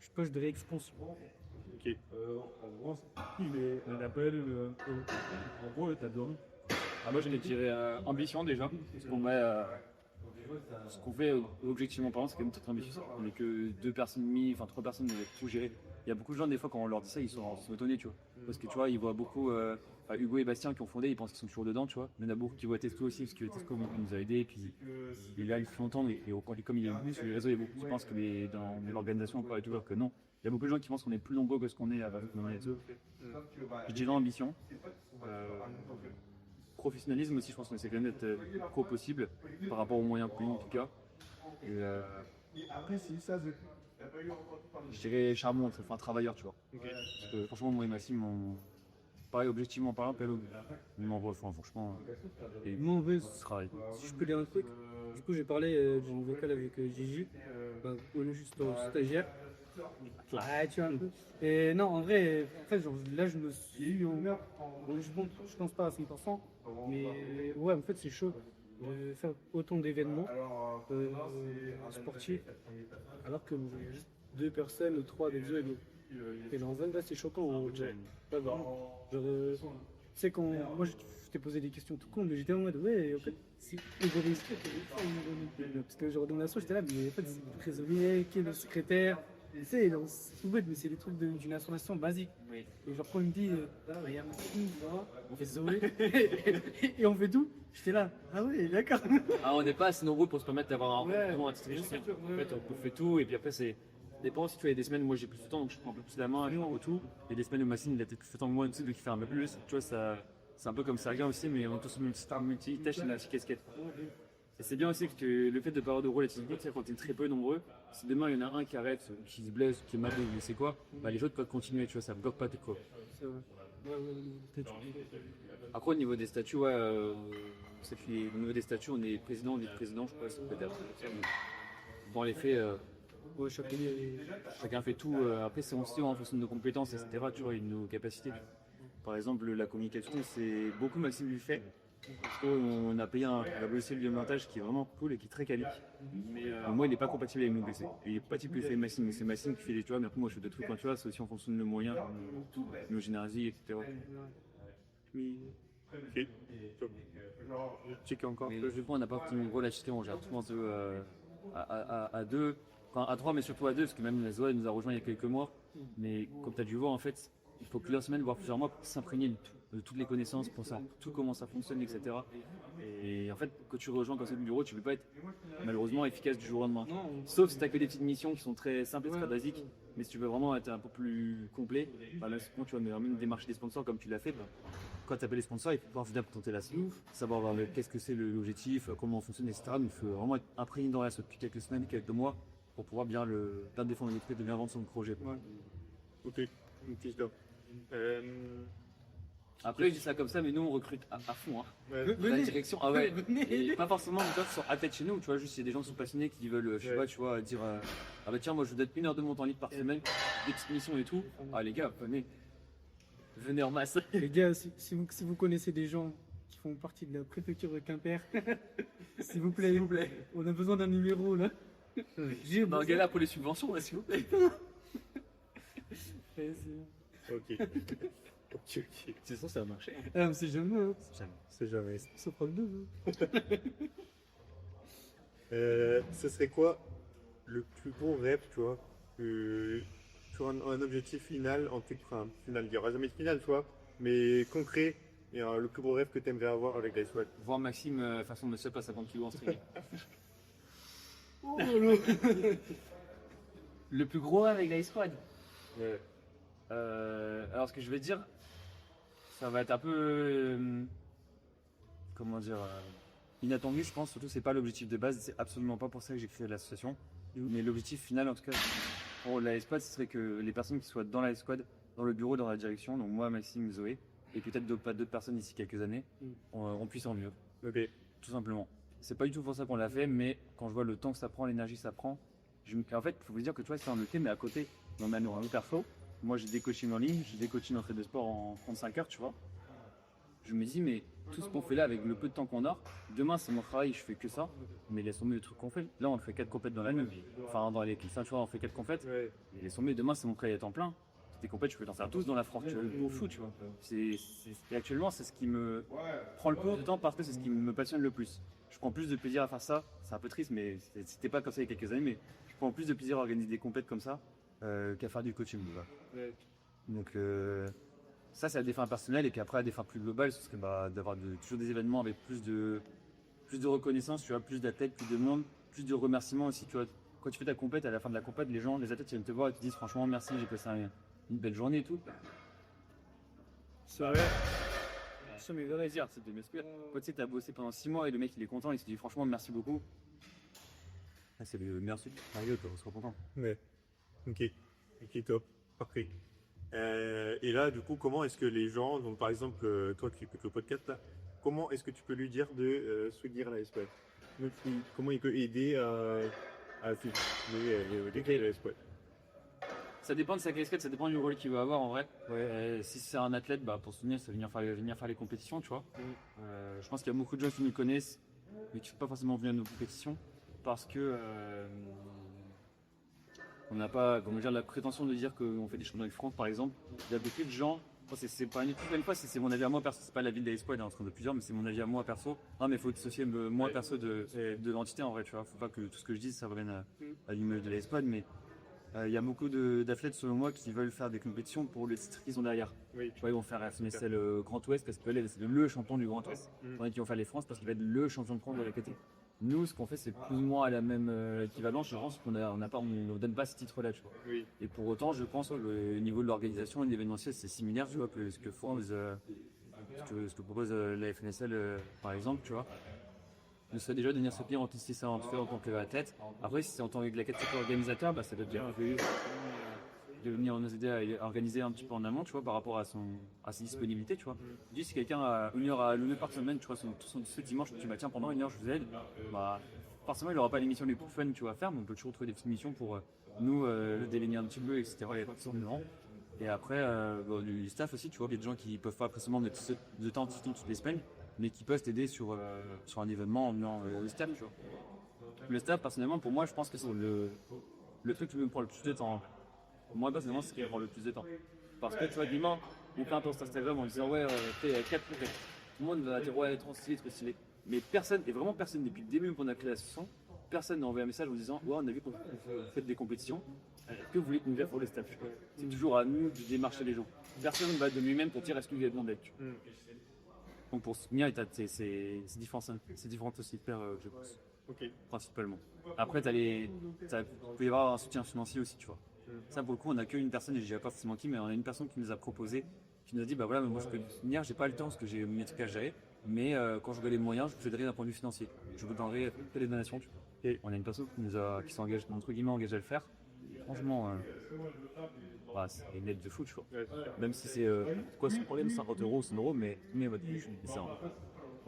Je sais pas, je dirais expansion. Ok. En gros, il est un appel. En gros, t'as donné. Moi je l'ai tiré ambition déjà. Ce qu'on fait objectivement parlant, c'est quand même très ambitieux. On n'est que 2 personnes et demie, enfin 3 personnes avec tout gérer. Il y a beaucoup de gens, des fois, quand on leur dit ça, ils sont étonnés, tu vois. Parce que tu vois, ils voient beaucoup. Hugo et Bastien qui ont fondé, ils pensent qu'ils sont toujours dedans, tu vois. Mais il y en a beaucoup qui voient Tesco aussi, parce que Tesco nous a aidés. Puis il est là, il fait longtemps, et comme il est venu sur les réseaux, il y a beaucoup qui pensent que dans l'organisation, encore et tout, alors que non. Il y a beaucoup de gens qui pensent qu'on est plus nombreux que ce qu'on est à Je dirais ambition. Professionnalisme aussi, je pense qu'on essaie quand même d'être le pro possible par rapport aux moyens connus en tout cas. Et Après, si ça, je dirais charbon, enfin travailleur, tu vois. Parce que, franchement, moi et Maxime, pareil, objectivement parlant, on m'envoie, franchement, et Moi, en vrai, travail. si je peux dire un truc, du coup, j'ai parlé d'une vocal avec Gigi, on est juste au stagiaire. Ah, tu vois un peu. Et non, en vrai, genre, là, je me suis. Bon, je pense pas à 100%, mais ouais, en fait, c'est chaud de faire autant d'événements sportifs, alors que vous avez juste 2 personnes ou 3 avec eux. Et genre, en vrai, là, c'est choquant. Genre, tu sais, quand moi, je t'ai posé des questions tout con, mais j'étais en mode, ouais, en fait, c'est égoïste. Parce que genre, dans l'asso, j'étais là, mais en fait, c'est le trésorier, qui est le secrétaire. Tu sais, c'est tout bête, mais c'est des trucs d'une association basique. Oui. Et genre, quand il me dit, il y a Maxime, on fait Zoé, et on fait tout, j'étais là, ah ouais, d'accord. On n'est pas assez nombreux pour se permettre d'avoir un titre bien logiciel. sûr, En fait, on fait tout, et puis après, c'est. Dépend si tu as des semaines où moi j'ai plus de temps, donc je prends un peu plus la main et tout. Et des semaines où Maxime il a peut-être plus de temps que moi, donc il fait un peu plus. Tu vois, c'est un peu comme ça, rien aussi, mais on est tous multi-tâches et la petite casquette. Et c'est bien aussi que le fait de ne pas avoir de rôle à Tipeee, quand tu es très peu nombreux, si demain il y en a un qui arrête, qui se blesse, qui est malade, mais c'est quoi, les autres peuvent continuer, tu vois, ça ne bloque pas tes quoi. Après, au niveau des statuts, c'est qu'au niveau des statuts, on est président, on est vice-président, je sais pas si peut-être. Dans les faits, chacun fait tout. Après, c'est aussi en fonction de nos compétences, etc. Tu vois, et de nos capacités. Par exemple, la communication, c'est beaucoup Maxime lui fait. Parce qu'on a payé un logiciel de montage qui est vraiment cool et qui est très quali. Mais moi, il n'est pas compatible avec mon PC. Il n'est pas type PC Maxime, mais c'est Maxime qui fait les choix. Mais après, moi, je fais des trucs, tu vois, c'est aussi en fonction de nos moyens, nos généraliser, etc. Ok. Check encore. Mais logiquement, on n'a pas forcément de rôle à acheter, on gère tout un peu à 2. Enfin, à 3, mais surtout à 2, parce que même la Zoé nous a rejoint il y a quelques mois. Mais comme tu as dû voir, en fait, il faut plusieurs semaines, voire plusieurs mois pour s'imprégner de tout. toutes les connaissances pour savoir tout comment ça fonctionne, etc. Et en fait, quand tu rejoins comme ça le bureau, tu peux pas être malheureusement efficace du jour au lendemain. Non, Sauf si tu as que des petites missions qui sont très simples et très basiques. Mais si tu veux vraiment être un peu plus complet, bah là, souvent, tu vas même démarcher des sponsors comme tu l'as fait. Bah, quand tu appelles les sponsors, il faut pouvoir venir présenter la solution, savoir qu'est-ce que c'est l'objectif, comment on fonctionne, etc. Donc il faut vraiment être imprégné dans la SWOT depuis quelques semaines, quelques mois, pour pouvoir bien défendre les prix, de bien vendre son projet. Ok, ok, top. Après, je dis ça comme ça, mais nous on recrute à fond. Hein. Ouais. La direction, ah ouais. Venez. Et pas forcément des gens qui sont athlètes chez nous, tu vois, juste il y a des gens qui sont passionnés qui veulent, je sais pas, tu vois, dire ah bah tiens, moi je vous donne 1 heure de mon temps libre par semaine, des petites missions et tout. Ah les gars, venez en masse. Les gars, si vous connaissez des gens qui font partie de la préfecture de Quimper, s'il vous plaît, on a besoin d'un numéro là. J'ai On a un galère pour les subventions là, s'il vous plaît. Ok. Ok. C'est ça, ça va marcher. Ah, mais c'est jamais, hein. C'est jamais. Ça fera le deux. Ce serait quoi le plus beau rêve, tu vois, sur un objectif final, enfin, final, il n'y aura jamais de final, tu vois, mais concret, et le plus beau rêve que tu aimerais avoir avec la SWAT. Voir Maxime façon de se à 50 kg en streaming. Oh là. Le plus gros avec la squad. Ouais. Alors ce que je vais dire, ça va être un peu comment dire inattendu, je pense. Surtout c'est pas l'objectif de base, c'est absolument pas pour ça que j'ai créé l'association. Mais l'objectif final en tout cas pour la squad, ce serait que les personnes qui soient dans la squad, dans le bureau, dans la direction, donc moi, Maxime, Zoé, et peut-être d'autres personnes d'ici quelques années, on puisse en mieux. Ok. Tout simplement. C'est pas du tout pour ça qu'on l'a fait, mais quand je vois le temps que ça prend, l'énergie que ça prend, en fait, il faut vous dire que tu vois, c'est en ET, mais à côté, dans ma nourriture perso, moi j'ai des coachings en ligne, j'ai des coachings en fait de sport en 35 heures, tu vois. Je me dis, mais tout ce qu'on fait là avec le peu de temps qu'on a, demain c'est mon travail, je fais que ça, mais laissons-moi les trucs qu'on fait. Là, on fait 4 compètes dans l'année, enfin dans les ceintures, on fait 4 compètes, Ouais. mais laissons-moi, demain c'est mon travail à temps plein. Tes compètes, je peux t'en faire tous dans la France, tu vois, au foot, tu vois. Et actuellement, c'est ce qui me prend le plus de temps parce que c'est ce qui me passionne le plus. Je prends plus de plaisir à faire ça, c'est un peu triste, mais c'était pas comme ça il y a quelques années, mais je prends plus de plaisir à organiser des compètes comme ça qu'à faire du coaching. Ouais. Donc ça, c'est à des fins personnelles, et puis après, à des fins plus globales, ce serait d'avoir toujours des événements avec plus de reconnaissance, tu vois, plus d'athlètes, plus de monde, plus de remerciements aussi, tu vois. Quand tu fais ta compète, à la fin de la compète, les athlètes, ils viennent te voir et te disent franchement merci, j'ai passé une belle journée et tout. Ça va. Ça me fait plaisir, c'est de m'expliquer. Quand tu sais, t'as bossé pendant 6 mois et le mec il est content, il se dit franchement merci beaucoup. Ah, c'est le merci, sérieux, on sera content. Ouais. Ok. Ok, top. Parfait. Et là, du coup, comment est-ce que les gens, donc par exemple, toi qui écoutes le podcast là, comment est-ce que tu peux lui dire de soutenir la SWAT? Comment il peut aider à soutenir la SWAT? Ça dépend de sa casquette, ça dépend du rôle qu'il veut avoir en vrai. Si c'est un athlète, pour soutenir, ça venir faire les compétitions, tu vois. Je pense qu'il y a beaucoup de gens qui nous connaissent, mais qui ne sont pas forcément venus à nos compétitions parce que on n'a pas, comment dire, la prétention de dire qu'on fait des championnats de France, par exemple. Il y a beaucoup de gens. C'est pas une fois, c'est mon avis à moi perso, c'est pas l'avis de la SWAT, en train de plusieurs, mais c'est mon avis à moi perso. Non, mais il faut dissocier moi perso de l'entité en vrai, tu vois. Faut pas que tout ce que je dise ça revienne à l'image de la SWAT, mais il y a beaucoup d'athlètes selon moi qui veulent faire des compétitions pour le titre qu'ils ont derrière. Oui. Tu vois, ils vont faire FMSL le Grand Ouest parce que c'est le champion du Grand Ouest. Il y en a qui vont faire les France parce qu'il va être le champion de France de la KT. Nous, ce qu'on fait, c'est plus ou moins à la même équivalence. Je pense qu'on ne donne pas ce titre-là, tu vois. Oui. Et pour autant, je pense au niveau de l'organisation et de l'événementiel, c'est similaire, tu vois, que ce que propose la FNSL, par exemple, tu vois. Ne serait déjà de venir se payer en tester ça en tant qu'athlète. Après, si c'est en tant que organisateur, ça veut dire de venir nous aider à organiser un petit peu en amont, tu vois, par rapport à ses disponibilités, tu vois. Je dis, si quelqu'un a 1 heure par semaine, tu vois, ce dimanche, tu dis, tiens, pendant 1 heure, je vous aide, forcément, il n'aura pas l'émission les plus fun, tu vois, à faire, mais on peut toujours trouver des petites missions pour nous, le déligner un petit peu, etc. Il y a pas de soucis. Et après, du staff aussi, tu vois, il y a des gens qui peuvent pas forcément de temps toutes les semaines, mais qui peuvent t'aider sur un événement en venant le staff, tu vois. Le staff, personnellement, pour moi, je pense que c'est le truc qui me prend le plus de temps. Moi, personnellement, c'est ce qui me prend le plus de temps. Parce que, tu vois, dimanche, on fait un post Instagram en disant, ouais, t'es 4 compètes. Tout le monde va dire, ouais, trop stylé. Mais personne, et vraiment personne, depuis le début qu'on a créé l'association, personne n'a envoyé un message en disant ouais, on a vu que vous faites des compétitions, est-ce que vous voulez qu'on vienne pour les staffs? C'est toujours à nous de démarcher les gens. Personne ne va de lui-même pour dire est-ce que vous avez demandé. Donc pour soutenir, c'est différentes aussi de pair, je pense, Ok. principalement. Après, il peut y avoir un soutien financier aussi, tu vois. Ça, pour le coup, on n'a qu'une personne, et je dirais pas forcément qui, mais on a une personne qui nous a proposé, qui nous a dit bah voilà, mais moi je peux venir, j'ai pas le temps parce que j'ai mes trucs à gérer, mais quand j'aurai les moyens, je vous aiderai d'un point de vue financier. Je vous donnerai toutes les donations, tu vois. Et on a une personne qui s'engage, entre guillemets, engagée à le faire. Franchement, bah, c'est une aide de fou, tu vois. Même si c'est quoi son problème, 50 euros, 100 euros, mais ça,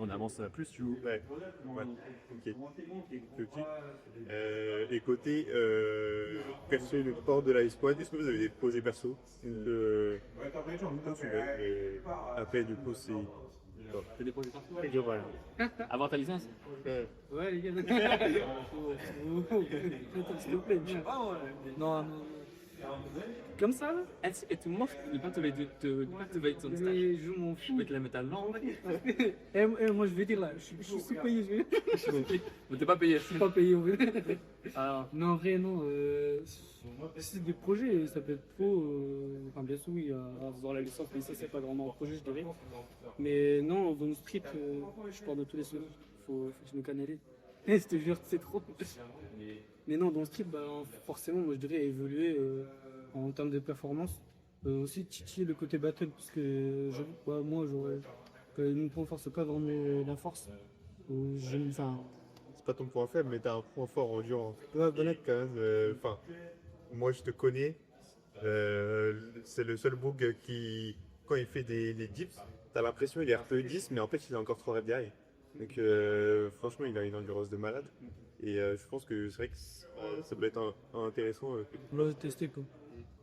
on avance plus, tu vois. Ouais. Ok. Ok. Et côté perso, le port de la squad, est-ce que vous avez des projets perso? Après, du coup, c'est. C'est des projets personnels. Avant ta licence? Ouais, les gars. S'il te plaît. Non, comme ça là? Et tout le monde ne pas te valider ton stage. Mais je m'en Je fous. vais te la mettre à l'an. Moi je vais dire là, je suis sous-payé, Mais t'es pas payé. je suis pas payé en vrai. Alors, Non, en vrai, non. C'est des projets, ça peut être pro. Enfin, bien sûr, oui, dans la licence, mais ça, c'est pas vraiment un projet, je dirais. Mais non, dans le street, je pars de tous les secondes. Faut que je me canalise. Je te jure, c'est trop. Mais non, dans le street, bah, forcément, moi, je dirais évoluer en termes de performance. Aussi, titiller le côté battle, parce que moi, j'aurais. Mon point fort, c'est pas vraiment la force. Enfin, C'est pas ton point faible, mais t'as un point fort en endurance. ouais, voilà. Quand même. Enfin, moi je te connais. C'est le seul bug qui, quand il fait des dips, t'as l'impression qu'il est RPE 10, mais en fait il a encore 3 reps derrière. Donc franchement, il a une endurance de malade. Et je pense que c'est vrai que ça peut être intéressant. On l'a testé quoi.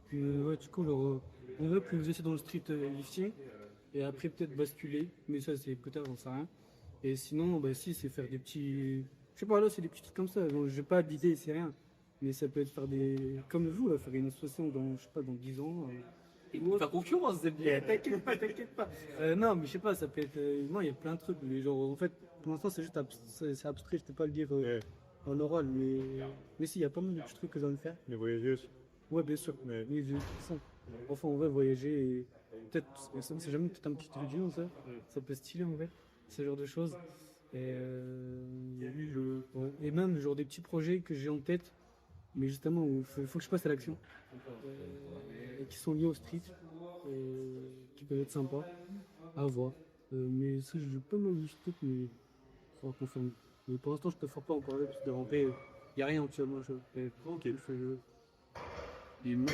Puis ouais, du coup, on va progresser dans le street lifting et après peut-être basculer, mais ça c'est peut-être, j'en sais rien. Et sinon, bah si, c'est faire des petits. Je sais pas, là c'est des petits trucs comme ça. Donc, j'ai pas d'idée, c'est rien. Mais ça peut être faire des. Comme vous, là, faire une association dans, je sais pas, dans 10 ans. il faut faire concurrence, c'est bien. T'inquiète pas, t'inquiète pas. Non, mais je sais pas, ça peut être. Non, il y a plein de trucs. Mais genre, en fait, pour l'instant, c'est juste c'est abstrait, je peux pas le dire Ouais. en oral. Mais si, il y a pas mal de petits trucs que j'ai envie de faire. Les voyageuses. Ouais, bien sûr. Ouais. Mais enfin, on va voyager et peut-être, ça ne sait jamais, peut-être un petit étudiant, ça peut stylé en vrai, ce genre de choses. Et, ouais. Et même, genre des petits projets que j'ai en tête, mais justement, il faut que je passe à l'action, et qui sont liés au street, qui peuvent être sympas à voir. Mais ça, j'ai pas mal de trucs, mais il faudra confirmer. Mais pour l'instant, je préfère pas en parler parce que de ramper, il n'y a rien actuellement. Ok. Et moi,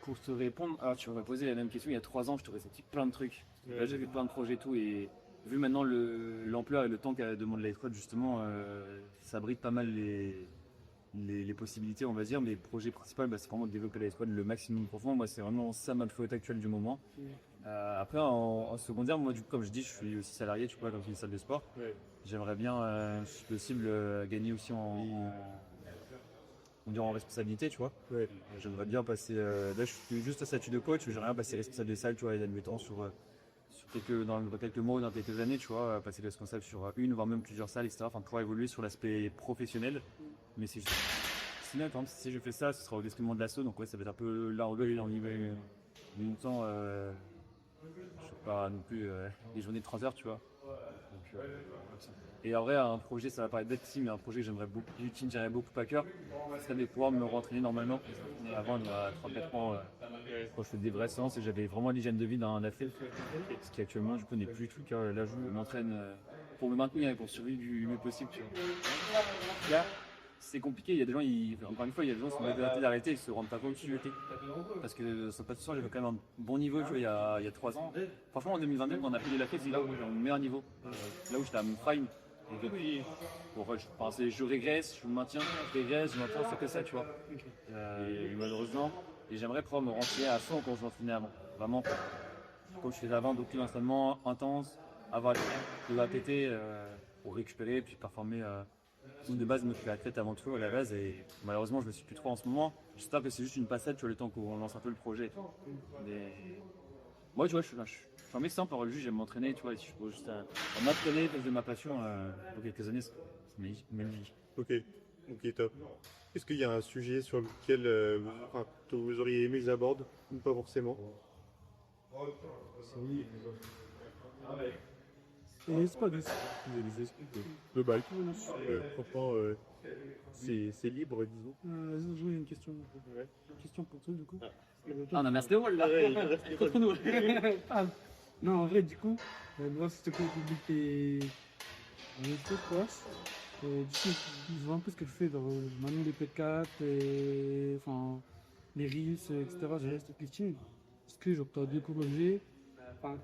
pour te répondre, tu m'aurais posé la même question il y a 3 ans, je t'aurais sorti plein de trucs. Là, j'ai fait plein de projets et tout, et vu maintenant l'ampleur et le temps qu'a demandé la squad, justement, ça bride pas mal les possibilités, on va dire. Mais le projet principal, c'est vraiment de développer la squad le maximum profond. Moi, c'est vraiment ça ma priorité actuelle du moment. Après, en secondaire, moi, du coup, comme je dis, je suis aussi salarié, tu vois, dans une salle de sport. Ouais. J'aimerais bien, si possible, gagner aussi en responsabilité, tu vois. Ouais. J'aimerais bien passer. Là, je suis juste à statut de coach, j'aimerais bien passer responsable des salles, tu vois, et admettons dans quelques mois ou dans quelques années, tu vois, passer responsable sur une, voire même plusieurs salles, etc. Enfin, pouvoir évoluer sur l'aspect professionnel. Mais c'est juste. Sinon, par exemple, si je fais ça, ce sera au détriment de l'assaut, donc ouais, ça va être un peu l'orgueil en niveau. En même temps, je sais pas non plus des journées de 3 heures, tu vois. Donc, et en vrai, un projet, ça va paraître bête ici, mais un projet que j'aimerais beaucoup, qui me tiendrait beaucoup à cœur, c'est de pouvoir me rentraîner normalement. Avant, il y a 3-4 ans, quand je faisais des vraies séances, et j'avais vraiment l'hygiène de vie d'un athlète, ce qui actuellement, du coup, n'est plus du tout le cas. Là, je m'entraîne pour me maintenir et pour survivre du mieux possible. Tu vois. Là, c'est compliqué, il y a des gens, encore une fois, il y a des gens qui sont déterminés d'arrêter, ils se rendent pas compte de l'été. Parce que sans pas de j'avais quand même un bon niveau, tu vois, il y a 3 ans. Franchement, en 2022, quand on a payé la fête, c'est là où j'ai mon meilleur niveau. Là où j'étais à mon prime. Et depuis, je régresse, je me maintiens, je régresse, je maintiens, c'est que ça, tu vois. Et malheureusement, j'aimerais pouvoir me renseigner à fond quand je m'entraînais avant. Vraiment, comme je faisais avant, donc un entraînement intense, avoir de ATT pour récupérer, puis performer. De base, je me suis athlète avant tout à la base, et malheureusement, je me suis plus trop en ce moment. J'espère que c'est juste une passade, tu vois, le temps qu'on lance un peu le projet. Mais moi, tu vois, je suis un mec simple, en juste j'aime m'entraîner, tu vois, et si je peux juste m'entraîner parce de ma passion, pour quelques années, c'est ma vie. Ok. Ok, top. Est-ce qu'il y a un sujet sur lequel que vous auriez aimé que j'aborde ou pas forcément? Et c'est pas des... Les esprits de bail. Franchement, c'est libre, disons. Vas-y, j'ai une question. Une question pour toi, du coup. Ah, on a merci de moi là. Contre nous. Ah, non, en vrai, du coup, moi, c'était quoi public tes choses, quoi. Et du coup, je vois un peu ce que tu fais dans maintenant les P4, et, enfin, les Reels, etc. J'ai resté lifting. Est-ce que, genre, t'as découragé, enfin,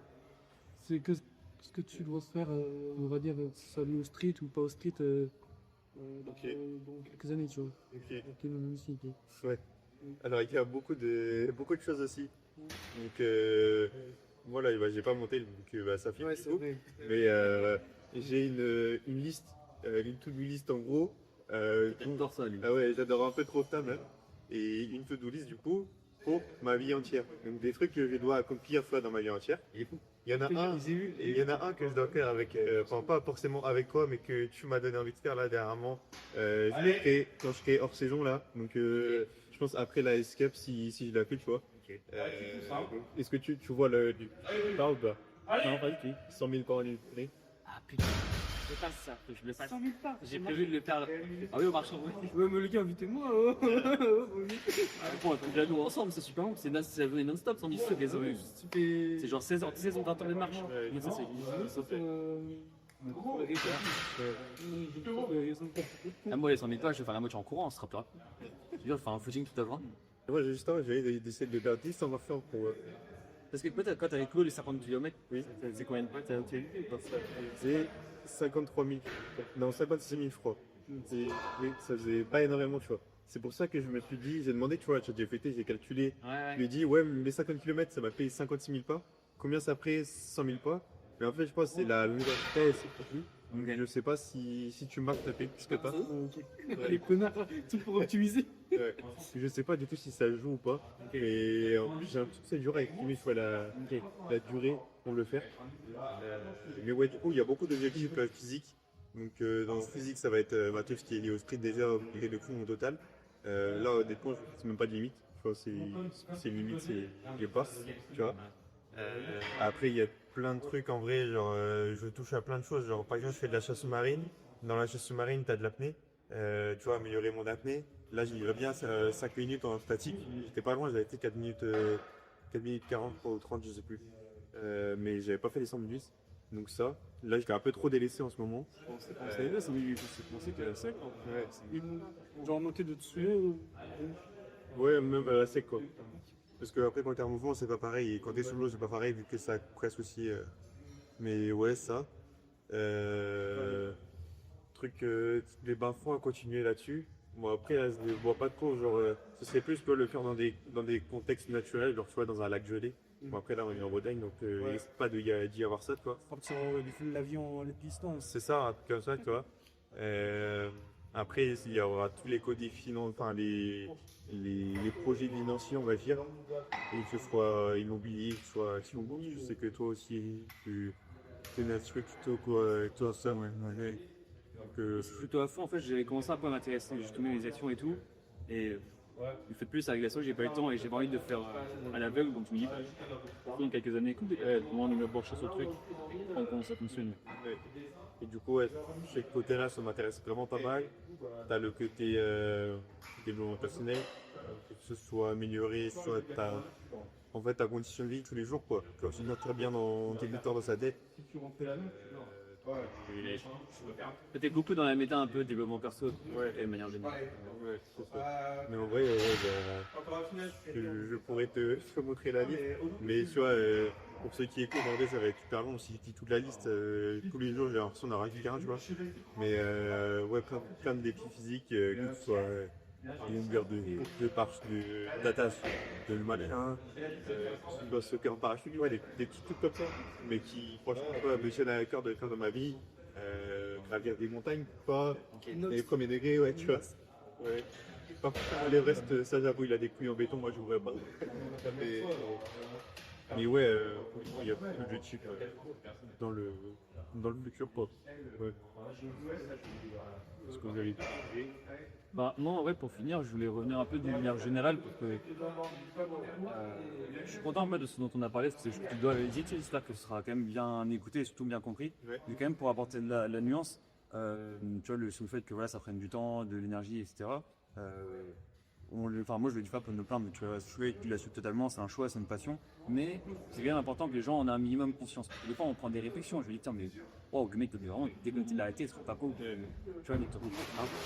c'est que ce que tu dois faire, on va dire, que ce soit mis au street ou pas au street, Ok. dans quelques années, tu vois. Ok. Ok, même aussi, ok. Ouais. Alors, il y a beaucoup de choses aussi. Donc, moi, là, bah, j'ai pas monté, donc ça fait Ouais, du c'est coup. vrai. Mais j'ai une liste, une to-do list en gros. J'adore ça, lui. Ah ouais, j'adore un peu trop ça même. Et une to-do list du coup pour ma vie entière. Donc des trucs que je dois accomplir soit dans ma vie entière. Il y en a un, il y en a un que je dois faire avec, enfin pas forcément avec toi, mais que tu m'as donné envie de faire là dernièrement. Je l'ai fait quand je serai hors saison là. Donc je pense après la escape si je la fais, tu vois. Est-ce que tu vois du parle ou pas? Non, pas du tout. 100 000 par année. Ah putain, je le passe ça. Je le passe. 100 000 pas. J'ai prévu de le faire. Ah oui, au marché. Ouais, mais les gars, invitez-moi. Bon, on peut déjà nous ensemble, c'est super long. C'est journée non-stop, 110 trucs. C'est genre 16 heures de marche. Mais ça, c'est. Ah, moi, les 100 000 pas, je vais faire la moitié en courant, on se rappellera. Je veux dire, je vais faire un footing tout à l'heure. Moi j'ai juste envie d'essayer de faire 10 en faire pour. Parce que peut-être quand t'avais clos les 50 km, oui, c'est combien de points t'as obtenu? C'est 53 000. Non, 56 000, je crois. Oui, ça faisait pas énormément, tu vois. C'est pour ça que je me suis dit, j'ai demandé, tu vois, ChatGPT, j'ai calculé. Je lui ai dit, ouais, les 50 km, ça m'a payé 56 000 pas. Combien ça ferait 100 000 pas? Mais en fait, je pense que c'est la longueur de tête, c'est plus. Donc, je sais pas si tu marques, ça fait plus que pas. Les connards, tout pour optimiser. Ouais. Je sais pas du tout si ça joue ou pas. Et en plus, j'ai un truc, c'est dur à estimer sur la durée pour le faire. Mais ouais, du coup, il y a beaucoup d'objectifs physiques. Donc, dans le physique, ça va être tout ce qui est lié au sprint déjà, et le fond au total. Là, honnêtement, c'est même pas de limite. Tu vois, c'est limite, c'est les pas, tu vois. Après, il y a plein de trucs en vrai, genre, je touche à plein de choses. Genre, par exemple, je fais de la chasse sous-marine. Dans la chasse sous-marine, tu as de l'apnée. Tu vois, améliorer mon apnée. Là, j'irais bien 5 minutes en statique. J'étais pas loin, j'avais fait 4 minutes, 4 minutes 40 ou 30, je sais plus. Mais j'avais pas fait les 100 minutes. Donc ça, là, j'étais un peu trop délaissé en ce moment. C'est là, c'est pensé qu'elle est sec. Ouais, Genre noter de dessus. ouais même à la sec, quoi. Parce que après, quand t'es en mouvement, c'est pas pareil. Et quand t'es sous l'eau, c'est pas pareil, vu que ça presse aussi. Mais ouais, ça. Les bains froids, continuer là-dessus. Bon, après, là, je ne vois pas trop. Genre, ce serait plus que le faire dans des contextes naturels, genre, tu vois, dans un lac gelé. Bon, après, là, on est en Bretagne, donc il risque pas d'y avoir ça, quoi. Partir l'avion à distance. C'est ça, un truc comme ça, tu vois. Après, il y aura tous les codes enfin, les projets financiers, on va dire, et que ce soit immobilier, que ce soit action. Je sais que toi aussi, tu es naturel plutôt que toi, ça, ouais. Donc, Je suis plutôt à fond, en fait, j'avais commencé un peu à m'intéresser justement les actions et tout. Et le fait de plus avec l'asso, j'ai pas eu le temps et j'ai pas envie de faire à l'aveugle, donc je me dis, dans quelques années, comment on me branche sur ce truc, comment ça fonctionne. ouais. Et du coup, ouais, ce côté-là, ça m'intéresse vraiment pas mal. T'as le côté développement personnel, que ce soit amélioré, soit en fait, ta condition de vie tous les jours, quoi. Tu vois, se mettre très bien dans tes lutteurs dans sa tête. Peut-être beaucoup dans la méta un peu développement perso et de manière générale. Ouais, c'est ça. Mais en vrai, je pourrais te montrer la liste. Mais tu vois, pour ceux qui écoutent, en vrai, ça va être super long. Si je dis toute la liste, tous les jours, j'ai l'impression d'en rajouter un, tu vois. Mais ouais, plein de défis physiques, que ce soit une longueur de marche, d'attache, de le machin, tu dois sauter en parachute, ouais, des petits trucs comme ça. Mais qui, franchement, me tiennent à cœur de faire dans ma vie. Gravir des montagnes, pas les premiers degrés, ouais, tu vois. Ouais. Pas l'Everest, ça j'avoue, il a des couilles en béton, moi je voudrais pas. Mais, Mais ouais, il y a plus de type dans le futur pop. Ouais. Est-ce que vous allez Bah, moi, ouais, pour finir, je voulais revenir un peu d'une manière générale parce que je suis content en fait, de ce dont on a parlé, parce que tu dois le dire, j'espère que ce sera quand même bien écouté et surtout bien compris. Ouais. Mais quand même, pour apporter de la nuance, tu vois, sur le fait que voilà, ça prenne du temps, de l'énergie, etc. Enfin, moi, je le dis pas pour me plaindre, mais tu vois, tu l'assumes totalement, c'est un choix, c'est une passion. Mais c'est quand même important que les gens en aient un minimum conscience. Des fois, on prend des réflexions, je me dis, tiens, mais oh, le mec, il est vraiment déconnecté de la réalité, c'est pas cool. Tu vois, mais tu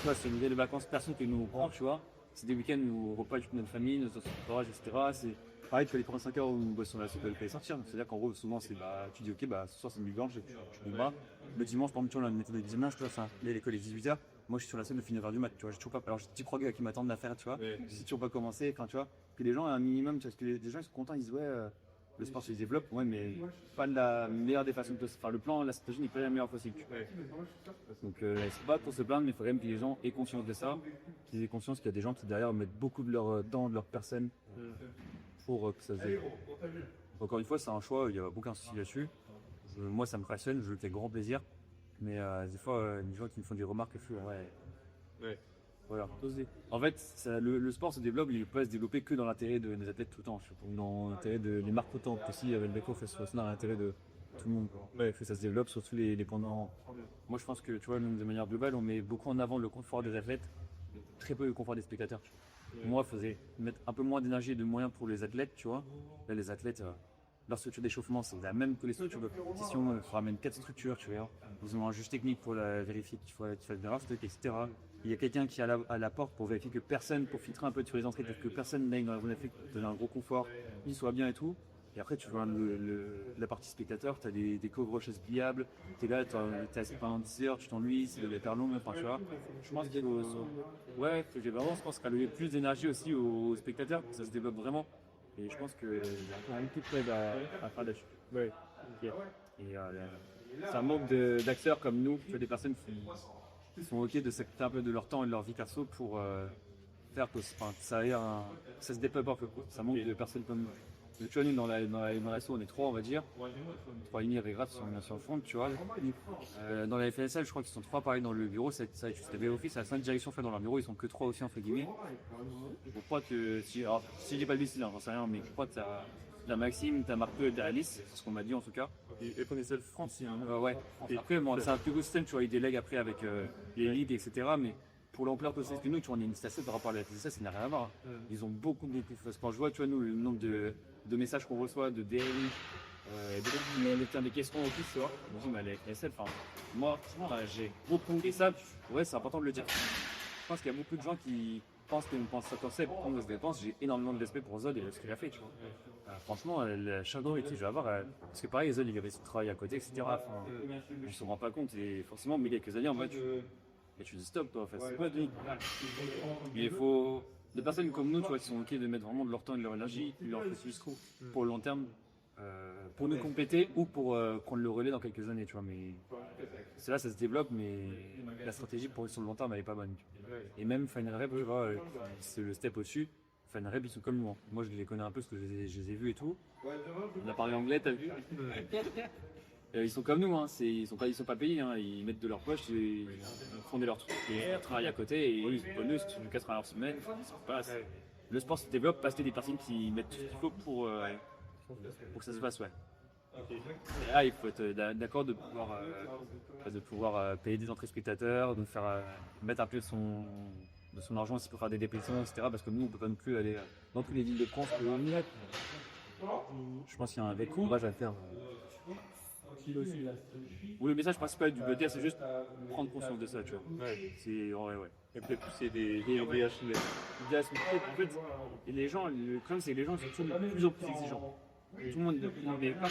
vois, c'est une idée de vacances, personne que nous prend, tu vois. C'est des week-ends où on repas avec notre famille, notre entourage, etc. C'est pareil, tu fais les 35 heures où on bosse sur la soupe, elle peut sortir. C'est-à-dire qu'en gros, souvent, c'est tu dis, ok, bah, ce soir, c'est une blanche, je me bats. Le dimanche, par exemple, tu vois, la méthode de dimanche, tu vois, ça, l'école est 18h. Moi, je suis sur la scène de finir vers du mat, tu vois. J'ai toujours pas. Alors, j'ai 10 prog qui m'attendent à faire, tu vois. Ouais. J'ai toujours pas commencé, enfin, tu vois. Puis les gens, un minimum, tu vois, parce que les gens, ils sont contents, ils disent, ouais, le sport se développe, ouais, mais pas de la meilleure des façons de enfin, le plan, la stratégie n'est pas la meilleure possible. Donc, c'est pas pour se plaindre, mais il faut quand même que les gens aient conscience de ça, qu'ils aient conscience qu'il y a des gens qui derrière mettent beaucoup de leur temps, de leur personne pour que ça se développe. Encore une fois, c'est un choix, il n'y a aucun souci là-dessus. Moi, ça me passionne, je le fais avec grand plaisir. Mais des fois, les gens qui me font des remarques, Ouais. voilà. En fait, le sport se développe, il peut se développer que dans l'intérêt des athlètes tout le temps. Dans l'intérêt des marques autant aussi, avec le Beko fait ça dans l'intérêt de tout le monde. Ouais, que ça se développe, surtout les pendant. Moi, je pense que tu vois, de manière globale, on met beaucoup en avant le confort des athlètes, très peu le confort des spectateurs. Moi, il faisait mettre un peu moins d'énergie et de moyens pour les athlètes, tu vois. Là, les athlètes, leur structure d'échauffement, c'est la même que les structures de compétition. Il faut ramener 4 structures, tu vois. Ils ont un juge technique pour vérifier qu'il faut faire des rafts, etc. Il y a quelqu'un qui est à la porte pour vérifier que personne, pour filtrer un peu sur les entrées, que personne n'aille dans la zone d'effet, donner un gros confort, qu'il soit bien et tout. Et après, tu vois la partie spectateur, tu as des couvre chaises pliables, tu es là, tu es assis pendant 10 heures, tu t'ennuies, c'est de l'hyper long, enfin, tu vois. Je pense qu'il faut. Ouais, j'ai vraiment, je pense, qu'allouer plus d'énergie aussi aux spectateurs, que ça se développe vraiment. Et je pense qu'il y a un petit peu à faire là-dessus. Ouais. Okay. Et ça manque d'acteurs comme nous, tu vois, des personnes qui sont ok de s'acquitter un peu de leur temps et de leur vie perso pour faire que ça se développe un peu. Ça manque de personnes comme nous. Tu vois, nous, dans l'asso, on est 3, on va dire. 3 et avec Graf sur le front, tu vois. Dans la FNSL, je crois qu'ils sont 3 pareil dans le bureau. Ça avait office à 5 directions fait dans leur bureau, ils sont que 3 aussi, entre guillemets. Je crois que, si je dis pas de bêtises, j'en sais rien, mais je crois que t'as Maxime, t'as Marco et t'as Alice, c'est ce qu'on m'a dit en tout cas. Et FNSL France, il y a un. Ouais. Après, bon, c'est un plus gros système, tu vois, ils délèguent après avec les leads, etc. Mais pour l'ampleur que c'est que nous, tu vois, on est une station par rapport à la FNSL, ça n'a rien à voir. Ils ont beaucoup de quand je vois, tu vois, nous, le nombre de messages qu'on reçoit, de DM, des questions au plus, tu vois. Je me dis, mais la FNSL, enfin, moi, j'ai beaucoup. Et ça, ouais, c'est important de le dire. Je pense qu'il y a beaucoup de gens qui pensent qu'on pense ça comme ça, et pourtant on se dépense. J'ai énormément de respect pour Zod et ce qu'il a fait, tu vois. Franchement, chaque jour, je vais avoir. Parce que pareil, Zod, il avait son travail à côté, etc. Enfin, je ne me rends pas compte. Et forcément, mais il y a quelques années, en fait, tu dis stop, toi. Enfin, c'est pas de. Mais il faut. Des personnes comme nous, tu vois, qui sont ok de mettre vraiment de leur temps et de leur énergie, de leur focus jusqu'au pour le long terme, pour nous compléter ou pour prendre le relais dans quelques années, tu vois. Mais c'est là, ça se développe, mais la stratégie pour sur le long terme, elle est pas bonne. Et même Final Rep, tu vois, c'est le step au-dessus. Final Rep, ils sont comme nous. Hein. Moi, je les connais un peu parce que je les ai vus et tout. On a parlé anglais, t'as vu? Ils sont comme nous, hein. Ils sont pas payés, hein. Ils mettent de leur poche, ils font leur truc, ils travaillent à côté et ils bonus sur 80 heures semaine. Le sport se développe parce que des personnes qui mettent tout ce qu'il faut pour que ça se passe, ouais. Et là, il faut être d'accord de pouvoir payer des entrées spectateurs, de faire mettre un peu de son argent aussi pour faire des déplacements, etc. Parce que nous, on peut pas non plus aller dans toutes les villes de France. Je pense qu'il y a un vrai courage à faire. Ou le message principal du BDR, c'est juste prendre conscience de ça, tu vois. Ouais. C'est ouais. Et peut-être pousser des DH. En fait, et les gens, le problème c'est que les gens sont de plus en plus exigeants. Tout le monde n'est pas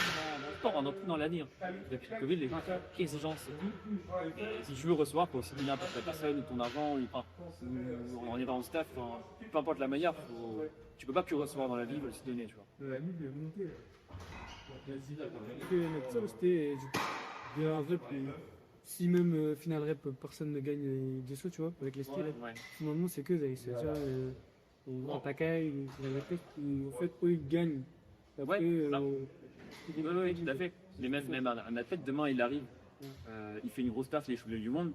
on en plus dans l'avenir. Depuis le Covid, les gens sont exigeants, c'est tout. Et si tu veux recevoir, pour aussi donner un peu ta personne, ton argent, en étant en staff, peu importe la manière, tu peux pas que recevoir dans la vie, il faut aussi donner, tu vois. Notre seul, c'était un rep. Si même final rep, personne ne gagne des sauts, tu vois, avec les styles. Ouais. Finalement, c'est que c'est-à-dire en Takai, en fait, eux ils gagnent Après, Oui, tout à fait. Mais même un athlète, demain, il arrive, il fait une grosse perte, les champions du monde.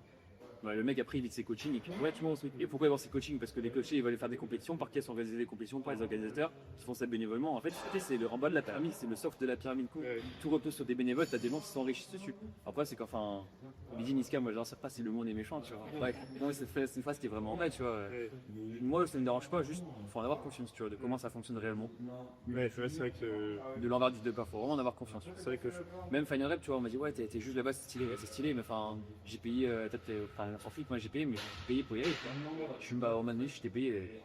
Ouais, le mec après il dit ses coachings et puis ouais tu vois et pourquoi il va voir ses coachings parce que les coachés ils veulent aller faire des compétitions par qui elles sont organisées des compétitions par les organisateurs qui font ça bénévolement en fait c'est le en bas de la pyramide c'est le soft de la pyramide tout repose sur des bénévoles t'as des gens qui s'enrichissent dessus après c'est qu'enfin Lydie Niska moi j'en sais pas si le monde est méchant tu vois ouais non c'est une phrase qui est vraiment vrai tu vois moi ça me dérange pas juste faut en avoir conscience tu vois de comment ça fonctionne réellement Ouais, c'est vrai que. de l'envers du débat faut vraiment en avoir confiance C'est vrai que. même Final Rep tu vois on m'a dit ouais t'es juste là-bas c'est stylé mais enfin j'ai payé en fait moi j'ai payé mais j'ai payé pour y aller je suis on m'a dit je t'ai payé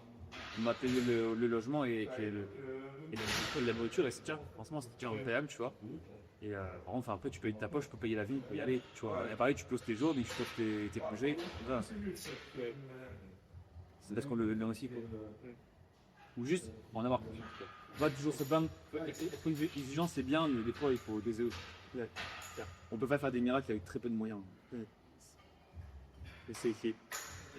on m'a payé le logement et la nourriture et c'était franchement c'était incroyable tu vois et par contre enfin après tu payes de ta poche tu peux payer la vie pour y aller tu vois et pareil tu poses tes jours mais tu poses tes congés voilà. C'est parce qu'on le met aussi quoi. Ou juste en avoir pas toujours se plaindre être exigeant c'est bien mais des fois il faut doser aussi. On peut pas faire des miracles avec très peu de moyens. Et c'est écrit.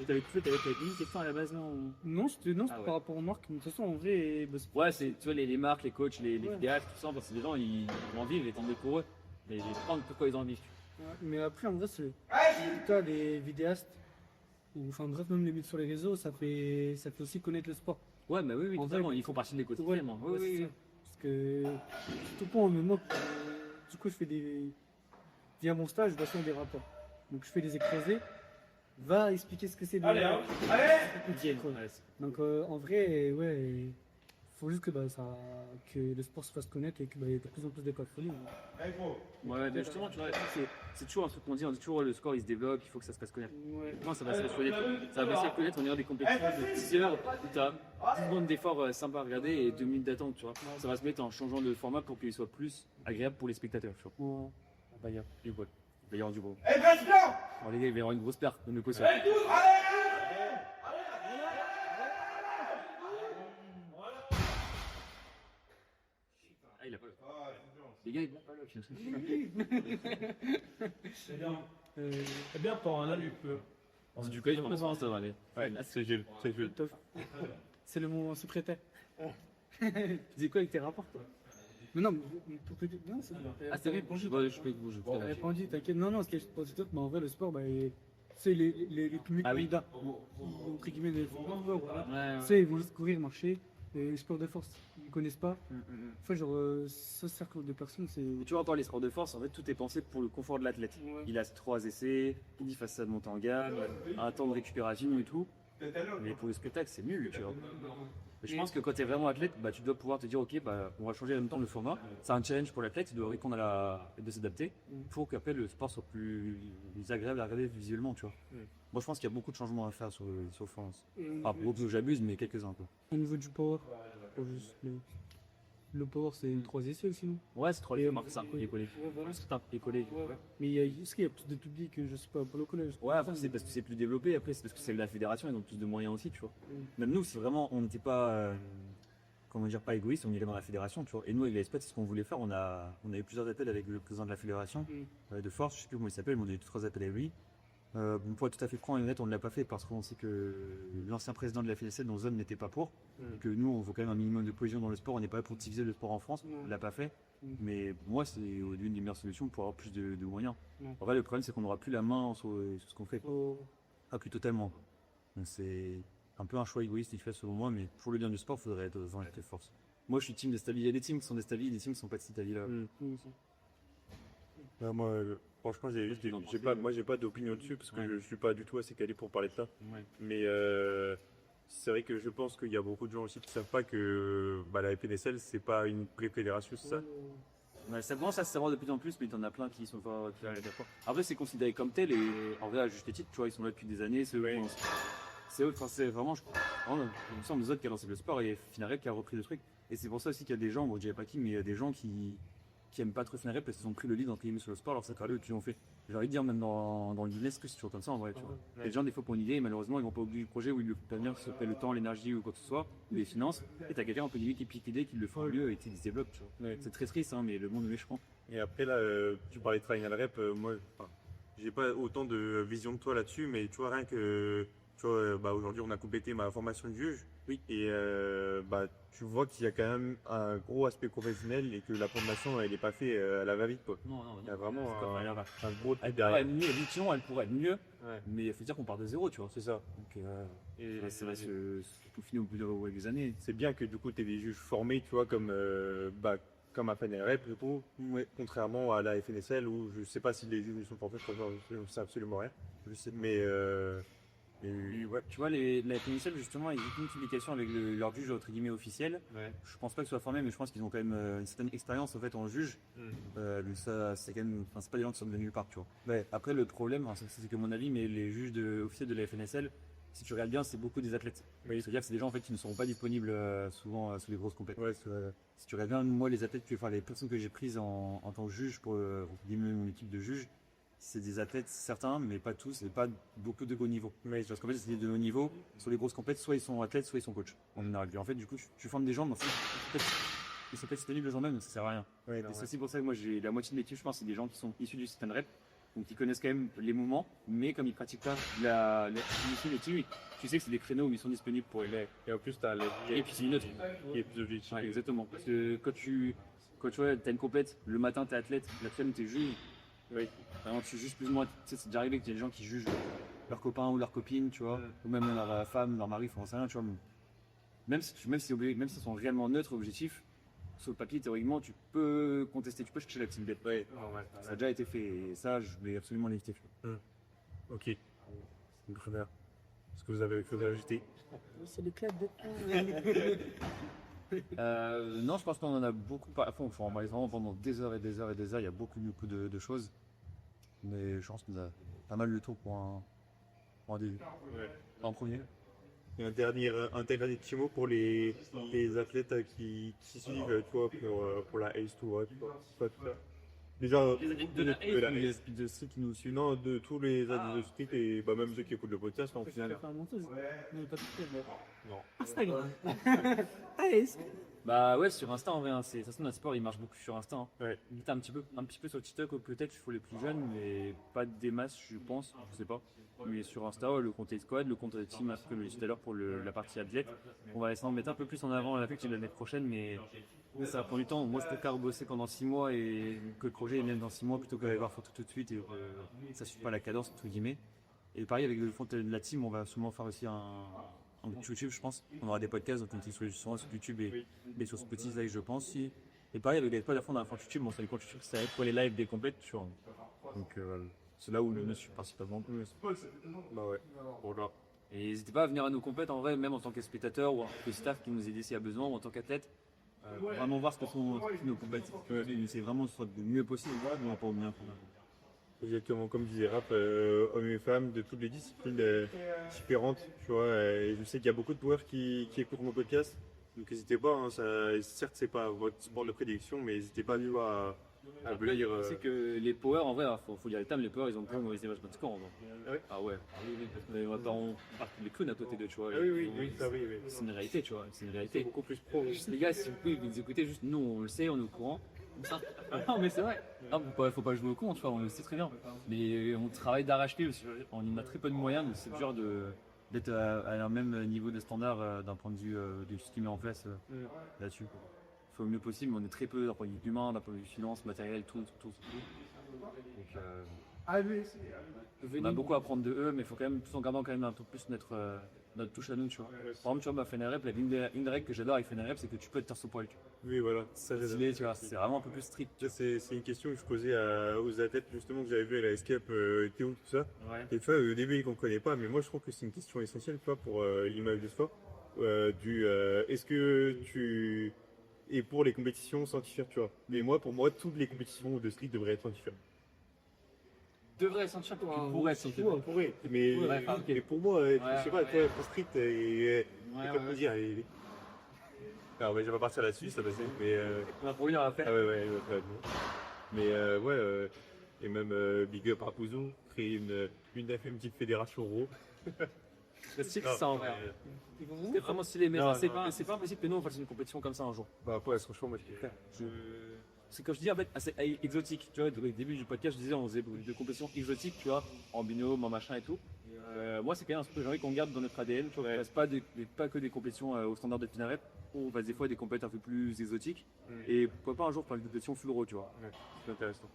Et t'avais dit une question à la base, non? Non, c'était ouais. par rapport aux marques. De toute façon, en vrai, Ouais, c'est, tu vois, les marques, les coachs, les vidéastes, tout ça, parce que les gens, ils vont en vivre, et tant mieux pour eux. Mais ils prennent pourquoi ils en vivent. ouais, mais après, en vrai, c'est. Toi, les vidéastes, ou enfin bref, même les mettre sur les réseaux, ça fait aussi connaître le sport. Ouais, mais oui, En totalement, vrai, ils font partie de l'écosystème. Ouais, Oui, ouais, c'est oui, ça. Parce que, surtout pour moi, du coup, je fais via mon stage, je dois faire des rapports. Donc, je fais des exposés. Va expliquer ce que c'est. Allez. Donc, en vrai, ouais, faut juste que, que le sport se fasse connaître et qu'il y ait de plus en plus d'écoles folie. Ouais, mais justement, tu vois, c'est toujours un truc qu'on dit, on dit toujours le sport il se développe, il faut que ça se fasse connaître. Ouais. Non, ça va se connaître. Ça va se connaître, on ira des compétitions de 10 heures où t'as 10 secondes d'effort sympa à regarder et 2 minutes d'attente, tu vois. Ça va se mettre en changeant de format pour qu'il soit plus agréable pour les spectateurs, tu vois. Ouais. Bah, il va y avoir du gros. Bon, les gars, il va y avoir une grosse perte de nos cautions. Ah, il a pas le. Les gars, il a pas le. C'est bien pour un alu peu. C'est du collège, ça va aller. Ouais, c'est Gilles. C'est le moment secrétaire. Tu dis quoi avec tes rapports, toi? Mais non, non, c'est bon. Ah, c'est vrai, bonjour. Je peux bouger. T'as répondu, t'inquiète. Non, ce qui est positif, mais en vrai, le sport, c'est les premiers Ah oui. candidats. Entre guillemets, les footballeurs, voilà. Ouais, Tu sais, ils vont juste courir, marcher. Et les sports de force, ils ne connaissent pas. Enfin, genre, ce cercle de personnes, c'est. Et tu vois, encore les sports de force, en fait, tout est pensé pour le confort de l'athlète. Ouais. Il a 3 essais, il fasse ça de monter en gamme, un temps de récupération et tout. Mais pour le spectacle, c'est nul, tu vois. Mais je pense que quand tu es vraiment athlète, tu dois pouvoir te dire, ok, on va changer en même temps le format. C'est un challenge pour l'athlète, il doit répondre de s'adapter pour qu'après le sport soit plus agréable à regarder visuellement, tu vois. Moi, je pense qu'il y a beaucoup de changements à faire sur France. Beaucoup, j'abuse, mais quelques-uns, quoi. Au niveau du power, le power, c'est 3 essais aussi, non? Ouais, c'est 3 Et, essais, marque ça, il est collé. Ouais, voilà. Il est collé. Ouais. Mais est-ce qu'il y a plus de public, je sais pas, pour le collège? Ouais, après c'est parce que c'est plus développé, après c'est parce que c'est la fédération, ils ont plus de moyens aussi, tu vois. Même nous, si vraiment on n'était pas, comment dire, pas égoïste, on irait dans la fédération, tu vois. Et nous, avec les SPAT, c'est ce qu'on voulait faire. On a eu plusieurs appels avec le président de la fédération de force, je sais plus comment il s'appelle, mais on a eu 3 appels avec lui. Pour être tout à fait franc et honnête, on ne l'a pas fait parce qu'on sait que l'ancien président de la FNSL dans zone n'était pas pour. Que nous, on veut quand même un minimum de cohésion dans le sport. On n'est pas là pour diviser le sport en France. On ne l'a pas fait. Mais pour moi, c'est une des meilleures solutions pour avoir plus de moyens. En vrai, le problème, c'est qu'on n'aura plus la main sur ce qu'on fait. Ah, plus totalement. Donc, c'est un peu un choix égoïste qu'il fait selon moi, mais pour le bien du sport, il faudrait être devant la force. Moi, je suis team déstabilisé. Il y a des teams qui sont déstabilisés, des teams qui sont pas de cet avis-là. Moi, franchement, j'ai pas d'opinion dessus parce que je suis pas du tout assez calé pour parler de ça. Ouais. Mais c'est vrai que je pense qu'il y a beaucoup de gens aussi qui savent pas que la FNSL c'est pas une pré-fédération, c'est ça. Ouais, ça commence à se savoir de plus en plus, mais il y en a plein qui sont pas d'accord. Après, c'est considéré comme tel, et en vrai, à juste titre, tu vois, ils sont là depuis des années. C'est eux, c'est vraiment, il me semble, les autres qui a lancé le sport et Finarep qui a repris le truc. Et c'est pour ça aussi qu'il y a des gens, bon, je dirais pas qui, mais il y a des gens qui aiment pas trop Finarep parce qu'ils ont pris le lead entre guillemets sur le sport, alors ça carré, tu l'ont fait. J'ai envie de dire, même dans le business, que c'est toujours comme ça en vrai, tu vois. Les gens, des fois, pour une idée, et malheureusement, ils vont pas oublier le projet où ils le font bien, que ce soit le temps, l'énergie ou quoi que ce soit, ou les finances. Et t'as quelqu'un un peu qui pique l'idée, qui le fait mieux et qui se développe, tu vois. C'est très triste, hein, mais le monde est méchant. Et après là, tu parlais de Final Rep, moi, j'ai pas autant de vision de toi là-dessus, mais tu vois rien que Tu vois, aujourd'hui, on a complété ma formation de juge. Oui. Et tu vois qu'il y a quand même un gros aspect professionnel et que la formation, elle n'est pas faite à la va-vite, quoi. Non, Il y a vraiment elle un gros truc pourrait derrière. être mieux, effectivement, elle pourrait être mieux, Ouais. mais il faut dire qu'on part de zéro, tu vois. C'est ça. Donc, Et ça va se peaufiner au bout des années. c'est bien que du coup, tu aies des juges formés, tu vois, comme à FNREP, du coup, contrairement à la FNSL où je sais pas si les juges sont forfaits, je sais absolument rien. Je sais, mais ouais. Tu vois, la FNSL, justement, ils ont une publication avec leur juge, entre guillemets, officiel. Ouais. Je pense pas qu'ils soient formés, mais je pense qu'ils ont quand même une certaine expérience en fait en juge. Mais ça, c'est quand même, enfin, c'est pas des gens qui sont de nulle part, tu vois. Ouais. Après, le problème, enfin, c'est que mon avis, mais les juges officiels de la FNSL, si tu regardes bien, c'est beaucoup des athlètes. Oui. C'est-à-dire que c'est des gens en fait qui ne seront pas disponibles souvent sous les grosses compétitions. Ouais, c'est vrai. Si tu regardes bien, moi, les athlètes, enfin, les personnes que j'ai prises en tant que juge pour diminuer mon équipe de juges, c'est des athlètes, certains, mais pas tous, et pas beaucoup de haut niveau. Mais Parce qu'en fait, c'est des de haut niveau, sur les grosses compétitions, soit ils sont athlètes, soit ils sont coachs, en général. Et en fait, du coup, tu formes des gens, mais en fait, ils sont pas disponibles le jour même, donc ça sert à rien. ouais, Et c'est aussi pour ça que moi, j'ai la moitié de l'équipe, je pense, c'est des gens qui sont issus du système rep, donc ils connaissent quand même les mouvements, mais comme ils pratiquent pas l'initiation et tout, tu sais que c'est des créneaux où ils sont disponibles pour les. Et en plus, tu as Et puis c'est une autre. qui est plus objectif. Ouais, exactement. Parce que quand tu vois, t'as une compète, le matin t'es athlète, l'après-midi t'es juge. Oui. Vraiment, tu juges plus ou moins. Tu sais, c'est déjà arrivé qu'il y a des gens qui jugent leurs copains ou leurs copines, tu vois, ou même leur femme, leur mari, enfin, on sait rien, tu vois. Même si sont réellement neutres, objectifs, sur le papier, théoriquement, tu peux contester, tu peux chercher la petite bête. Ouais. Ça a déjà été fait, et ça, je vais absolument l'éviter. Ok. Très bien. Est-ce que vous avez quelque chose à ajouter? C'est le club de. Non, je pense qu'on en a beaucoup. On va en parler vraiment pendant des heures et des heures et des heures. Il y a beaucoup de choses. Mais je pense qu'on a pas mal de tour pour un début. Ouais. En premier. Et un dernier petit mot pour les athlètes qui suivent, tu vois, pour la Ace Tour, tu vois, pas tout ça. Déjà, De la Ace, de ceux qui nous suivent. non, de tous les athlètes de street et même ceux qui écoutent le podcast en final. Faire un montage. Non, pas tout à fait. Non. Instagram. Allez, Bah ouais, sur Insta en vrai, c'est ça, notre sport il marche beaucoup sur Insta. Ouais. Limite un petit peu sur TikTok peut-être, il faut les plus jeunes, mais pas des masses, je pense, je sais pas. Mais sur Insta, ouais, le compte Squad, le compte Team, comme je l'ai dit tout à l'heure pour la partie athlète. On va essayer d'en mettre un peu plus en avant à l'affectif de l'année prochaine, mais ça prend du temps. Moi, je préfère bosser pendant 6 mois et que le projet vienne dans 6 mois plutôt que d'aller voir tout de suite et ça suit pas la cadence, entre guillemets. Et pareil, avec le fond de la team, on va sûrement faire aussi un petit YouTube, je pense. On aura des podcasts, donc on est sur YouTube et sur Spotify, je pense. Si. Et pareil, avec les pods à fond dans la fond YouTube, bon, ça les comptes YouTube, ça va être pour les lives des complètes. Donc, c'est là où je me suis principalement. Bah ouais. Voilà. Et n'hésitez pas à venir à nos compètes en vrai, même en tant que spectateur ou en tant que staff qui nous aide s'il y a besoin, ou en tant qu'athlète. Vraiment voir ce que sont nos compètes. C'est vraiment ce le mieux possible, mais pas au mieux. Exactement, comme disait Rap, hommes et femmes de toutes les disciplines différentes, tu vois. Et je sais qu'il y a beaucoup de joueurs qui écoutent mon podcast, donc n'hésitez pas. Hein, certes, c'est pas votre sport de prédilection, mais n'hésitez pas à venir. Tu sais que les powers, en vrai, faut dire les termes, les powers, ils ont pas une mauvaise image de score. Ah ouais. Ah ouais. Mais on part les clowns à côté d'eux, tu vois. Ah oui, ça oui. C'est une réalité, tu vois. C'est une C'est réalité. beaucoup plus pro. Juste, les gars, si vous pouvez vous écouter, juste nous, on le sait, on est au courant. Non, mais c'est vrai. Non, faut pas jouer au con, tu vois, on le sait très bien. Mais on travaille d'arrache-pied parce qu'on a très peu de moyens, donc c'est dur d'être à un même niveau de standard d'un point de vue de ce qui met en place là-dessus. Il faut le mieux possible, mais on est très peu d'un point de vue humain, d'un point de vue finance, matériel, tout. Donc, on a beaucoup à apprendre de eux, mais il faut quand même, tout en gardant quand même un peu plus notre touche à nous, tu vois. Par exemple, tu vois, FNREP, une des règles que j'adore avec FNREP, c'est que tu peux être torse au poil. Oui, voilà. Ça, C'est stylé, tu vois, c'est vraiment un peu plus strict. c'est une question que je posais aux athlètes justement que j'avais vu à la Escape, Théo, tout ça. Ouais. Et tu vois, au début, ils ne comprenaient pas, mais moi, je trouve que c'est une question essentielle, tu vois, pour l'image du sport. Est-ce que tu es pour les compétitions sans t-shirt, tu vois? Mais moi, pour moi, toutes les compétitions de street devraient être sans t-shirt. Devrait sentir que tu pourrais sentir. On pourrait, mais, Ouais, ok. mais pour moi, je sais pas, ouais. toi, pour street, et comme me dire, alors, mais je vais pas partir là-dessus, ça va passer, mais On a pour une heure à faire. ah ouais, mais et même Big Up à Pouzou, créer une petite fédération Raw. C'est stylé ça en vrai. C'est vraiment stylé, mais Non, c'est pas impossible que nous on fasse une compétition comme ça un jour. Bah après, franchement, moi je peux faire. c'est comme je dis en fait assez exotique, tu vois. Au début du podcast, je disais on faisait des compétitions exotiques, tu vois, en binôme, en machin et tout. Moi, c'est quand même un truc que j'ai envie qu'on garde dans notre ADN, tu vois. On fasse pas que des compétitions au standard de Pinarep, on fasse des fois des compétitions un peu plus exotiques. Et pourquoi pas un jour faire une compétition full raw, tu vois. C'est intéressant.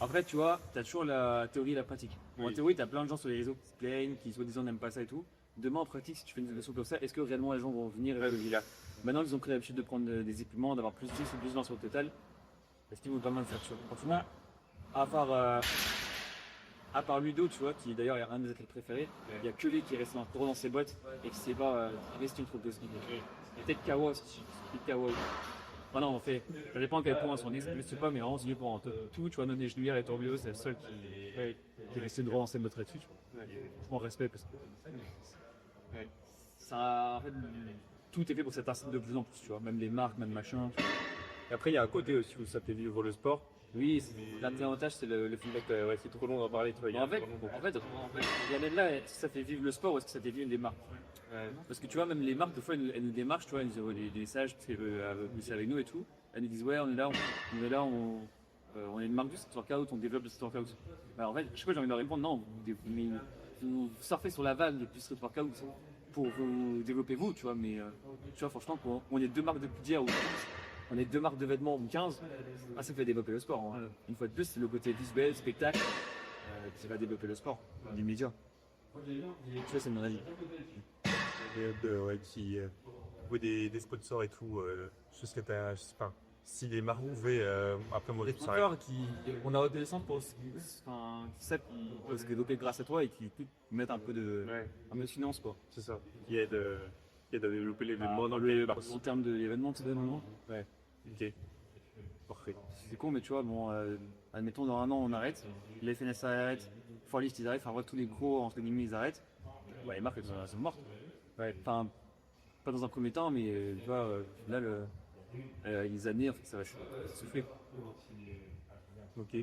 Après, tu vois, t'as toujours la théorie et la pratique. En Oui. théorie, t'as plein de gens sur les réseaux qui se plaignent, qui soi-disant n'aiment pas ça et tout. Demain, en pratique, si tu fais une compétition comme ça, est-ce que réellement les gens vont venir et là maintenant, ils ont pris l'habitude de prendre des équipements, d'avoir plus 10 ou plus 20 sur le total. Est-ce qu'ils vont pas mal faire, tu vois. Franchement, à part Ludo, tu vois, qui d'ailleurs est un de mes athlètes préférés, il y a que lui qui reste encore dans ses boîtes et qui sait pas rester une troupe de speed. Et peut-être Kawa aussi. Enfin non, on fait, ça dépend à quel point son ex, je sais pas, mais vraiment, c'est mieux pour tout, tu vois, Noné Genouillère et Tourbillot, c'est le seul qui est resté droit dans ses bottes là-dessus, tu vois. Je m'en respecte parce que ça, en fait, tout est fait pour cet instinct de plus en plus, tu vois, même les marques, même machin. Et après, il y a un côté aussi où ça fait vivre le sport. Oui, l'avantage c'est le feedback. Ouais, c'est trop long d'en parler, toi. En fait, il y a même là, est-ce que ça fait vivre le sport ou est-ce que ça fait vivre les marques? Parce que tu vois, même les marques, des fois, elles nous démarchent, tu vois, elles nous envoient des messages, tu sais, avec nous et tout. Elles nous disent, ouais, on est là, on est une marque du street workout, on développe le street workout. Alors, en fait, je sais pas, j'ai envie de leur répondre, non, vous surfez sur la vague du street workout pour vous développer vous, tu vois, mais tu vois, franchement, on est deux marques de poudière ou on est deux marques de vêtements ou 15, ça fait développer le sport. Hein. Une fois de plus, c'est le côté visuel, spectacle, qui va développer le sport, les médias. Tu vois, c'est mon avis. Des sponsors et tout, je sais pas. Si les marques pouvaient, après moi, Les tout ça. on a des centres pour celles qui peuvent se développer grâce à toi et qui mettent un peu de finance, quoi. C'est ça. Qui aide à développer l'événement dans le En termes d'événements, tu sais, non. Ouais. Ok. Parfait. C'est con, mais tu vois, bon, admettons, dans un an, on arrête, les FNS arrêtent, Forlift, ils arrêtent, enfin, tous les gros, entre guillemets, ils arrêtent. Ouais, les marques, elles sont mortes. Ouais, enfin, pas dans un premier temps, mais tu vois, là, les années, en fait, ça va souffler. Ok.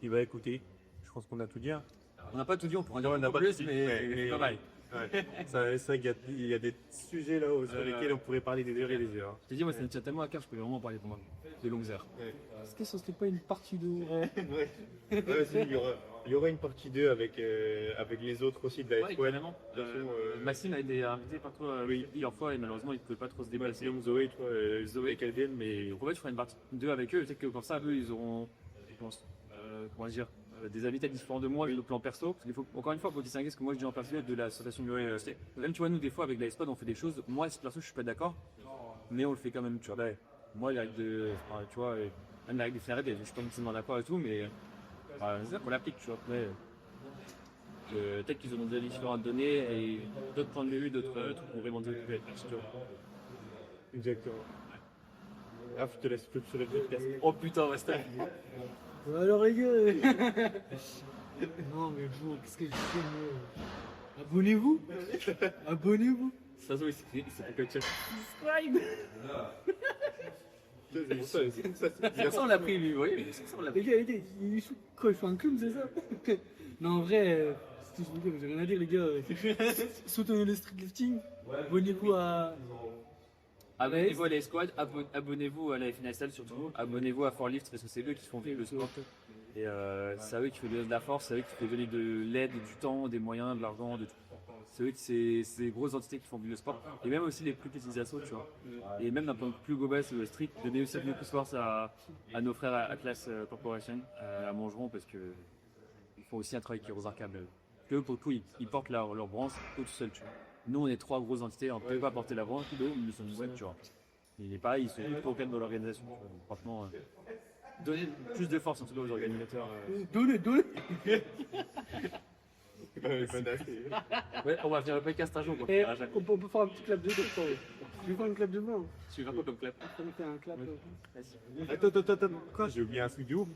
Il va écouter. Je pense qu'on a tout dit. Hein. On n'a pas tout dit, on pourra dire On n'a un pas peu tout plus, dit, mais ouais, c'est pas mal. Ouais. C'est vrai qu'il y a des sujets là sur lesquels on pourrait parler des heures et des heures. Je t'ai dit, moi, ça me tient tellement à cœur, je peux vraiment en parler pendant de longues heures. Est-ce que ce serait pas une partie de. Ouais, si, il y aura une partie 2 avec les autres aussi de la F1. Carrément. Maxime a été invité par toi plusieurs fois et malheureusement, il ne pouvait pas trop se déplacer. Maxime, Zoé, toi, Zoé et Calvin, mais En fait, je ferai une partie 2 avec eux. Peut-être que comme ça, eux, ils auront, je pense, comment dire, des invités différents de moi, le plan perso. Parce qu'il faut, encore une fois, il faut distinguer ce que moi je dis en perso de l'association du UFC. Même, tu vois, nous, des fois, avec la SPOD, on fait des choses. Moi, perso, je suis pas d'accord, mais on le fait quand même, tu vois. Moi, les règles tu vois, même la règle des FNREP, je suis pas forcément d'accord et tout, mais on l'applique, tu vois. Après, peut-être qu'ils auront des avis différents à donner et d'autres points de vue, d'autres trucs qu'on vraiment développer avec tu vois. exactement. Ah, je te laisse plus sur le podcast. Oh putain, reste là. Alors les gars. Non mais bon, qu'est-ce que je fais moi? Abonnez-vous. Abonnez-vous. Ça se trouve, il s'est fait coacher. Subscribe. Ça, on l'a pris, lui, oui. Ça, on l'a pris. Les gars, il joue quoi? Il fait un clown, c'est ça? Non, en vrai, c'est tout ce que je veux dire, j'ai rien à dire, les gars. Soutenez le streetlifting. Abonnez-vous à. Abonnez-vous à la squad, abonnez-vous à la FNSL surtout, abonnez-vous à Forlift parce que c'est eux qui font vivre le sport. Et c'est à eux qui font de la force, c'est à eux qui font donner de l'aide, du temps, des moyens, de l'argent, de tout. C'est eux qui, c'est ces grosses entités qui font vivre le sport. Et même aussi les plus petites assos, tu vois. Et même d'un point de vue plus global sur le street, donner aussi beaucoup de force à nos frères à Class Corporation, à Mangeron, parce que ils font aussi un travail qui est remarquable. Eux, pour le coup, ils portent leur branche tout seuls, tu vois. Nous, on est trois grosses entités, on ne peut pas porter la branche, eux, ils sont une tu vois. Il est pareil, ils sont tout au calme dans l'organisation. Franchement, donner plus de force en tout cas aux organisateurs. Donnez. Ouais, on va venir le podcast un jour. Quoi. Et on peut faire un petit clap de main. Je vais faire une clap de main. Tu veux faire quoi comme clap? On peut faire un clap. Attends, quoi? J'ai oublié un truc de ouf.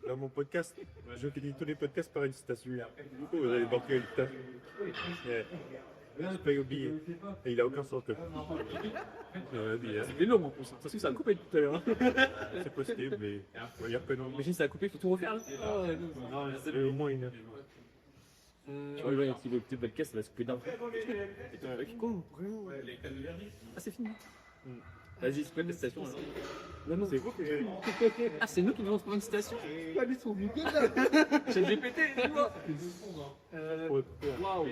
Dans mon podcast, je finis tous les podcasts par une citation. Du coup, vous allez manquer le temps. J'ai pas oublié. Et il a aucun sens. C'est long mon pouce, parce que ça a coupé tout à l'heure. C'est possible, mais on va dire que non. Imagine ça a coupé, il faut tout refaire. Là. Au moins une heure. Tu vois, le gars qui veut écouter le podcast, ça va se couper d'un coup. Con, vraiment. Ah, c'est fini. Vas-y, c'est quoi la citation alors? Non, non, C'est vous qui Ah, c'est nous qui devons trouver une citation. pas du tout. J'ai GPT, tu vois. Waouh.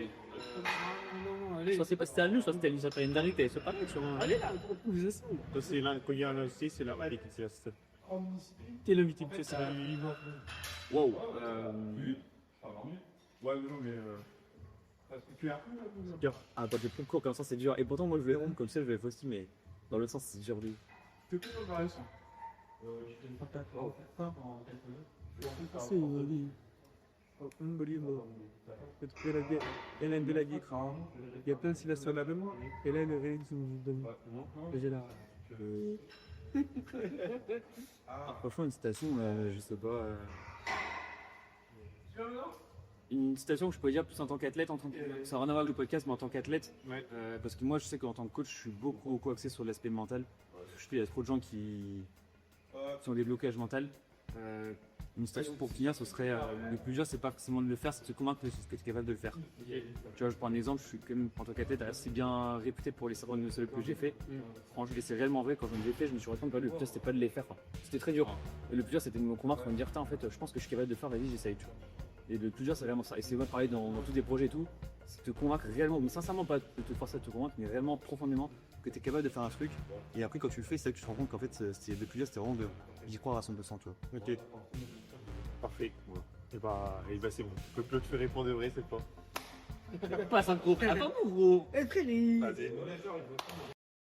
Non, allez. Soit c'est pas c'était à nous, soit c'était une certaine vérité. C'est pas grave, sur un. Allez là, vous êtes Ça, c'est là, quand il y a un aussi, c'est la Malik, c'est la seule. T'es le mythique, c'est ça. Waouh. Ouais, non, mais. Ah, quand j'ai plus court comme ça, c'est dur. Et pourtant, moi je vais rond comme ça, je vais aussi, mais dans l'autre sens, c'est dur lui. C'est plus intéressant. Elle a de la guitare. Il y a plein de syllabes là même. Et là, le réel, j'ai là. Franchement, une citation, je sais pas. Une citation que je pourrais dire plus en tant qu'athlète, ça n'a rien à voir avec le podcast, mais en tant qu'athlète. Parce que moi, je sais qu'en tant que coach, je suis beaucoup axé sur l'aspect mental. Je sais qu'il y a trop de gens qui ont des blocages mentaux. Une citation pour finir, ce serait le plus dur, c'est pas forcément de le faire, c'est de se convaincre que tu es capable de le faire. Tu vois, je prends un exemple, je suis quand même en tant qu'athlète assez bien réputé pour les ceremonies de que j'ai fait. Franchement, c'est réellement vrai, quand je les ai fait, je me suis rendu compte que le plus dur c'était pas de les faire. C'était très dur. Et le plus dur c'était de me convaincre, de me dire, putain, en fait, je pense que je suis capable de le faire, vas-y, j'essaye. Tu vois. Et le plus dur c'est vraiment ça. Et c'est moi pareil dans tous les projets et tout, c'est de te convaincre réellement, mais sincèrement pas de te forcer à te convaincre, mais réellement profondément que tu es capable de faire un truc. Et après, quand tu le fais, c'est là que tu te rends compte qu'en fait, le plus dur c'était vraiment d'y croire à 100%, tu vois. Ok. Parfait. Et bah c'est bon. Le plot fait répondre de vrai cette fois. Pas synchro. Attends, gros. Eh, frère, il- Vas-y.